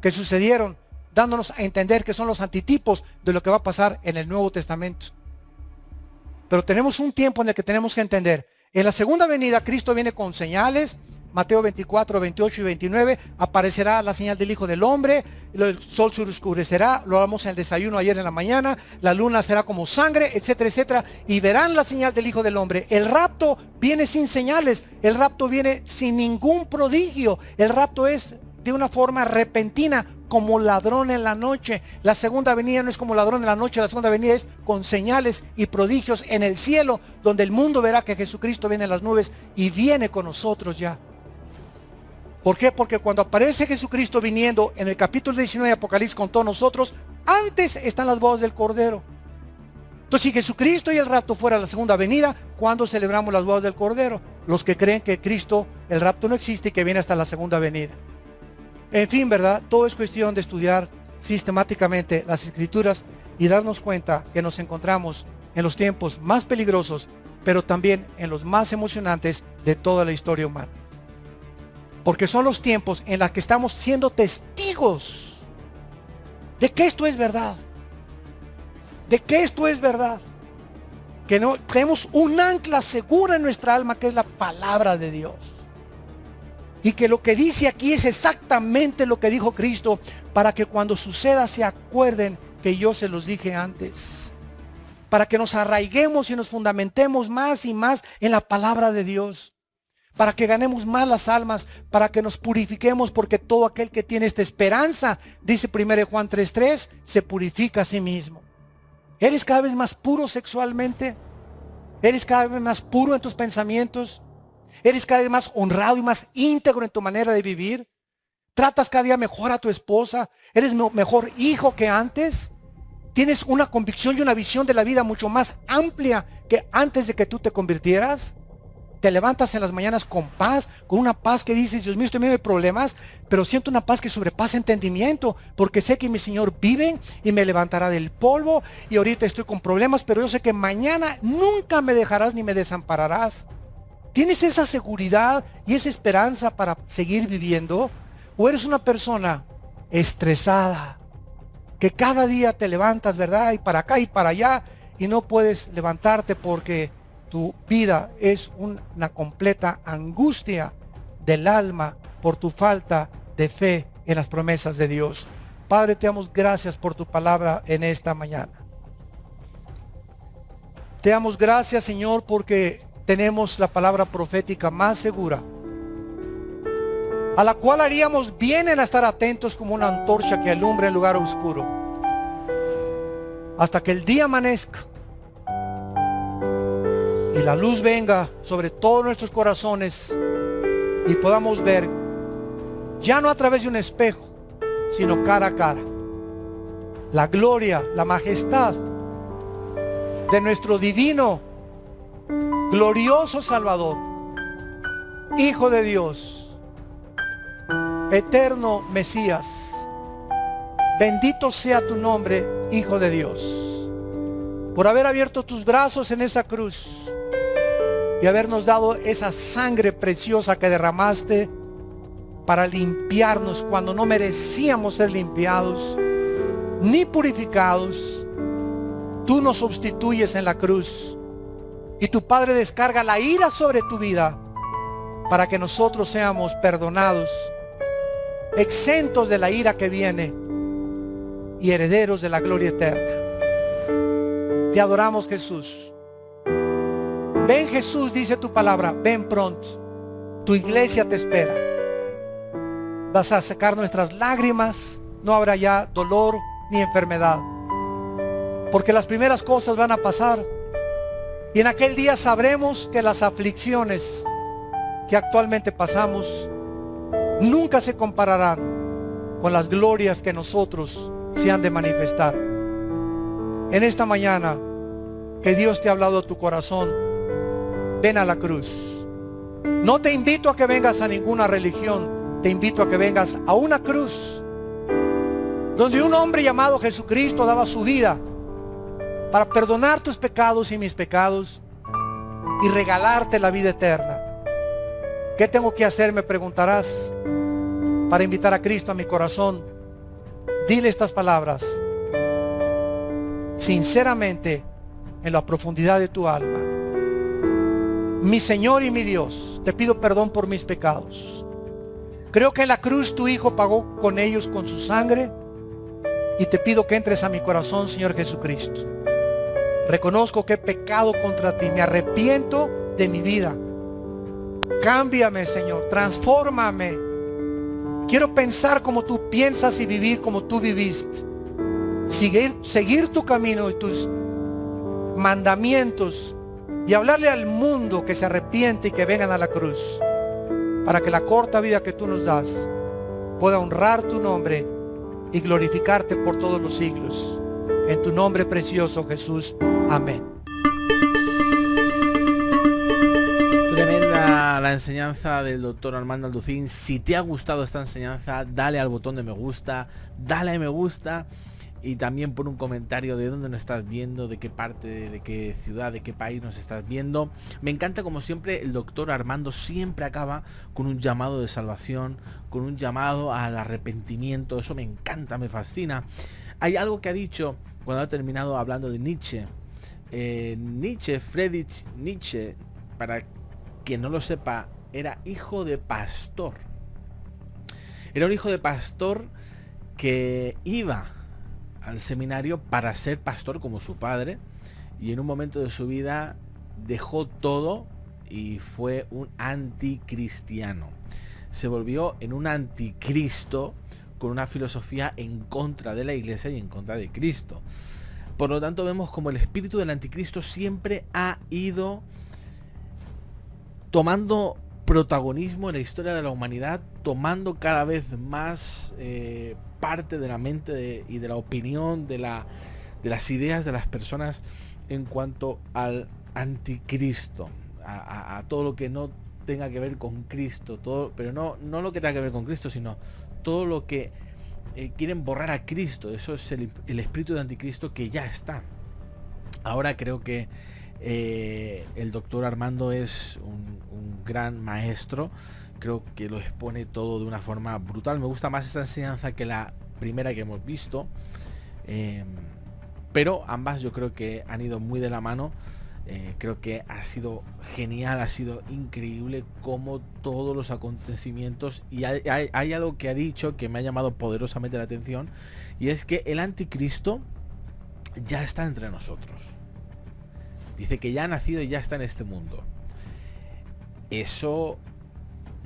que sucedieron, dándonos a entender que son los antitipos de lo que va a pasar en el Nuevo Testamento. Pero tenemos un tiempo en el que tenemos que entender. En la segunda venida Cristo viene con señales. Mateo 24, 28 y 29, aparecerá la señal del Hijo del Hombre, el sol se oscurecerá, lo hablamos en el desayuno ayer en la mañana, la luna será como sangre, etcétera, etcétera, y verán la señal del Hijo del Hombre. El rapto viene sin señales, el rapto viene sin ningún prodigio, el rapto es de una forma repentina, como ladrón en la noche. La segunda venida no es como ladrón en la noche, la segunda venida es con señales y prodigios en el cielo, donde el mundo verá que Jesucristo viene en las nubes y viene con nosotros ya. ¿Por qué? Porque cuando aparece Jesucristo viniendo en el capítulo 19 de Apocalipsis con todos nosotros, antes están las bodas del Cordero. Entonces, si Jesucristo y el rapto fuera la segunda venida, ¿cuándo celebramos las bodas del Cordero? Los que creen que Cristo, el rapto no existe y que viene hasta la segunda venida. En fin, ¿verdad? Todo es cuestión de estudiar sistemáticamente las Escrituras y darnos cuenta que nos encontramos en los tiempos más peligrosos, pero también en los más emocionantes de toda la historia humana. Porque son los tiempos en los que estamos siendo testigos de que esto es verdad. De que esto es verdad. Que no tenemos un ancla segura en nuestra alma, que es la palabra de Dios. Y que lo que dice aquí es exactamente lo que dijo Cristo, para que cuando suceda se acuerden que yo se los dije antes. Para que nos arraiguemos y nos fundamentemos más y más en la palabra de Dios. para que ganemos más las almas, para que nos purifiquemos, porque todo aquel que tiene esta esperanza, dice 1 Juan 3:3, se purifica a sí mismo. ¿Eres cada vez más puro sexualmente? ¿Eres cada vez más puro en tus pensamientos? ¿Eres cada vez más honrado y más íntegro en tu manera de vivir? ¿Tratas cada día mejor a tu esposa? ¿Eres mejor hijo que antes? ¿Tienes una convicción y una visión de la vida mucho más amplia que antes de que tú te convirtieras? ¿Te levantas en las mañanas con paz, con una paz que dices, Dios mío, estoy en medio de problemas, pero siento una paz que sobrepasa entendimiento, porque sé que mi Señor vive y me levantará del polvo, y ahorita estoy con problemas, pero yo sé que mañana nunca me dejarás ni me desampararás? ¿Tienes esa seguridad y esa esperanza para seguir viviendo? ¿O eres una persona estresada, que cada día te levantas, verdad, y para acá y para allá, y no puedes levantarte porque tu vida es una completa angustia del alma por tu falta de fe en las promesas de Dios? Padre, te damos gracias por tu palabra en esta mañana. Te damos gracias, Señor, porque tenemos la palabra profética más segura, a la cual haríamos bien en estar atentos como una antorcha que alumbra el lugar oscuro, hasta que el día amanezca y la luz venga sobre todos nuestros corazones y podamos ver, ya no a través de un espejo, sino cara a cara, la gloria, la majestad de nuestro divino, glorioso Salvador, Hijo de Dios, eterno Mesías. Bendito sea tu nombre, Hijo de Dios, por haber abierto tus brazos en esa cruz y habernos dado esa sangre preciosa que derramaste para limpiarnos cuando no merecíamos ser limpiados ni purificados. Tú nos sustituyes en la cruz y tu Padre descarga la ira sobre tu vida para que nosotros seamos perdonados, exentos de la ira que viene y herederos de la gloria eterna. Te adoramos, Jesús. Ven, Jesús, dice tu palabra, ven pronto. Tu iglesia te espera. Vas a secar nuestras lágrimas, no habrá ya dolor ni enfermedad, porque las primeras cosas van a pasar, y en aquel día sabremos que las aflicciones que actualmente pasamos nunca se compararán con las glorias que nosotros se han de manifestar. En esta mañana que Dios te ha hablado a tu corazón, ven a la cruz. No te invito a que vengas a ninguna religión, te invito a que vengas a una cruz donde un hombre llamado Jesucristo daba su vida para perdonar tus pecados y mis pecados y regalarte la vida eterna. ¿Qué tengo que hacer?, me preguntarás, para invitar a Cristo a mi corazón. Dile estas palabras sinceramente en la profundidad de tu alma: mi Señor y mi Dios, te pido perdón por mis pecados. Creo que en la cruz tu Hijo pagó con ellos con su sangre, y te pido que entres a mi corazón, Señor Jesucristo. Reconozco que he pecado contra ti, me arrepiento de mi vida. Cámbiame, Señor, transfórmame. Quiero pensar como tú piensas y vivir como tú viviste. Seguir tu camino y tus mandamientos, y hablarle al mundo que se arrepiente y que vengan a la cruz, para que la corta vida que tú nos das pueda honrar tu nombre y glorificarte por todos los siglos. En tu nombre precioso, Jesús. Amén. Tremenda la enseñanza del doctor Armando Alducín. Si te ha gustado esta enseñanza, dale al botón de me gusta, dale a me gusta, y también pon un comentario de dónde nos estás viendo, de qué parte, de qué ciudad, de qué país nos estás viendo. Me encanta, como siempre, el doctor Armando siempre acaba con un llamado de salvación, con un llamado al arrepentimiento. Eso me encanta, me fascina. Hay algo que ha dicho cuando ha terminado hablando de Nietzsche. Friedrich Nietzsche, para quien no lo sepa, era hijo de pastor. Era un hijo de pastor que iba al seminario para ser pastor como su padre, y en un momento de su vida dejó todo y fue un anticristiano. Se volvió en un anticristo con una filosofía en contra de la Iglesia y en contra de Cristo. Por lo tanto, vemos como el espíritu del anticristo siempre ha ido tomando protagonismo en la historia de la humanidad, tomando cada vez más parte de la mente y de la opinión, de las ideas de las personas en cuanto al anticristo, a todo lo que no tenga que ver con Cristo, todo, pero no lo que tenga que ver con Cristo, sino todo lo que quieren borrar a Cristo. Eso es el espíritu de anticristo que ya está. Ahora creo que el doctor Armando es un gran maestro. Creo que lo expone todo de una forma brutal. Me gusta más esta enseñanza que la primera que hemos visto, pero ambas yo creo que han ido muy de la mano. Creo que ha sido genial, ha sido increíble como todos los acontecimientos, y hay algo que ha dicho que me ha llamado poderosamente la atención, y es que el anticristo ya está entre nosotros. Dice que ya ha nacido y ya está en este mundo. Eso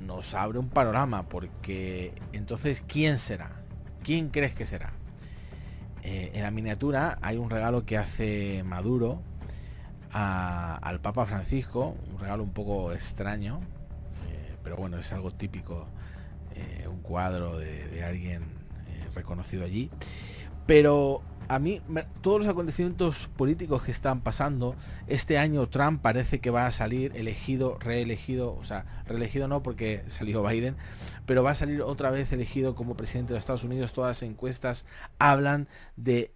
nos abre un panorama, porque entonces ¿quién será? ¿Quién crees que será? En la miniatura hay un regalo que hace Maduro al Papa Francisco, un regalo un poco extraño, pero bueno, es algo típico, un cuadro de alguien reconocido allí. Pero a mí, todos los acontecimientos políticos que están pasando, este año Trump parece que va a salir elegido, reelegido, o sea, reelegido no porque salió Biden, pero va a salir otra vez elegido como presidente de Estados Unidos. Todas las encuestas hablan de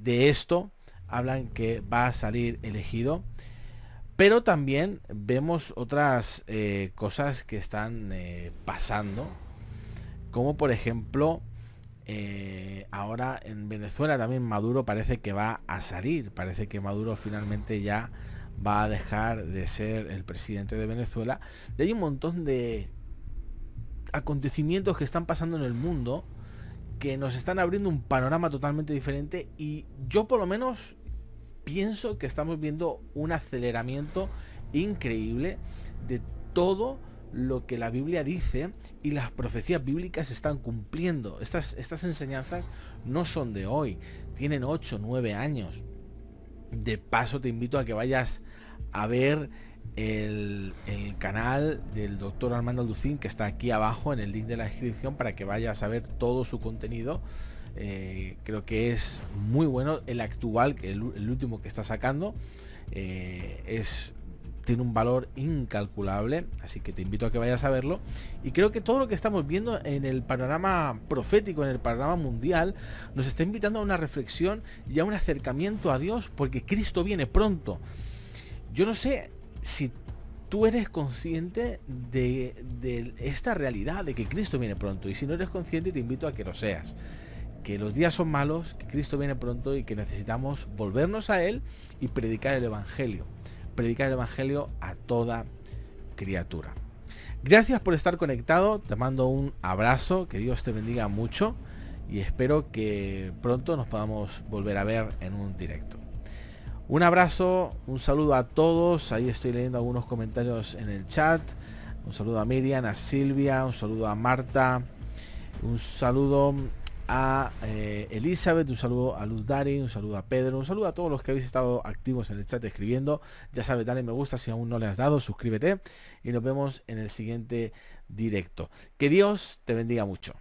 esto, hablan que va a salir elegido, pero también vemos otras cosas que están pasando, como por ejemplo, ahora en Venezuela también Maduro parece que va a salir, parece que Maduro finalmente ya va a dejar de ser el presidente de Venezuela, y hay un montón de acontecimientos que están pasando en el mundo que nos están abriendo un panorama totalmente diferente, y yo por lo menos pienso que estamos viendo un aceleramiento increíble de todo lo que la Biblia dice, y las profecías bíblicas se están cumpliendo. Estas enseñanzas no son de hoy, tienen 8 o 9 años. De paso te invito a que vayas a ver el canal del doctor Armando Alducín, que está aquí abajo en el link de la descripción, para que vayas a ver todo su contenido. Creo que es muy bueno. El actual, que el último que está sacando, tiene un valor incalculable, así que te invito a que vayas a verlo. Y creo que todo lo que estamos viendo en el panorama profético, en el panorama mundial, nos está invitando a una reflexión y a un acercamiento a Dios, porque Cristo viene pronto. Yo no sé si tú eres consciente de esta realidad, de que Cristo viene pronto, y si no eres consciente, te invito a que lo seas, que los días son malos, que Cristo viene pronto y que necesitamos volvernos a Él y predicar el Evangelio a toda criatura. Gracias por estar conectado, te mando un abrazo, que Dios te bendiga mucho, y espero que pronto nos podamos volver a ver en un directo. Un abrazo, un saludo a todos. Ahí estoy leyendo algunos comentarios en el chat. Un saludo a Miriam, a Silvia, un saludo a Marta, un saludo a Elizabeth, un saludo a Luz Dari, un saludo a Pedro, un saludo a todos los que habéis estado activos en el chat escribiendo. Ya sabes, dale me gusta si aún no le has dado, suscríbete, y nos vemos en el siguiente directo. Que Dios te bendiga mucho.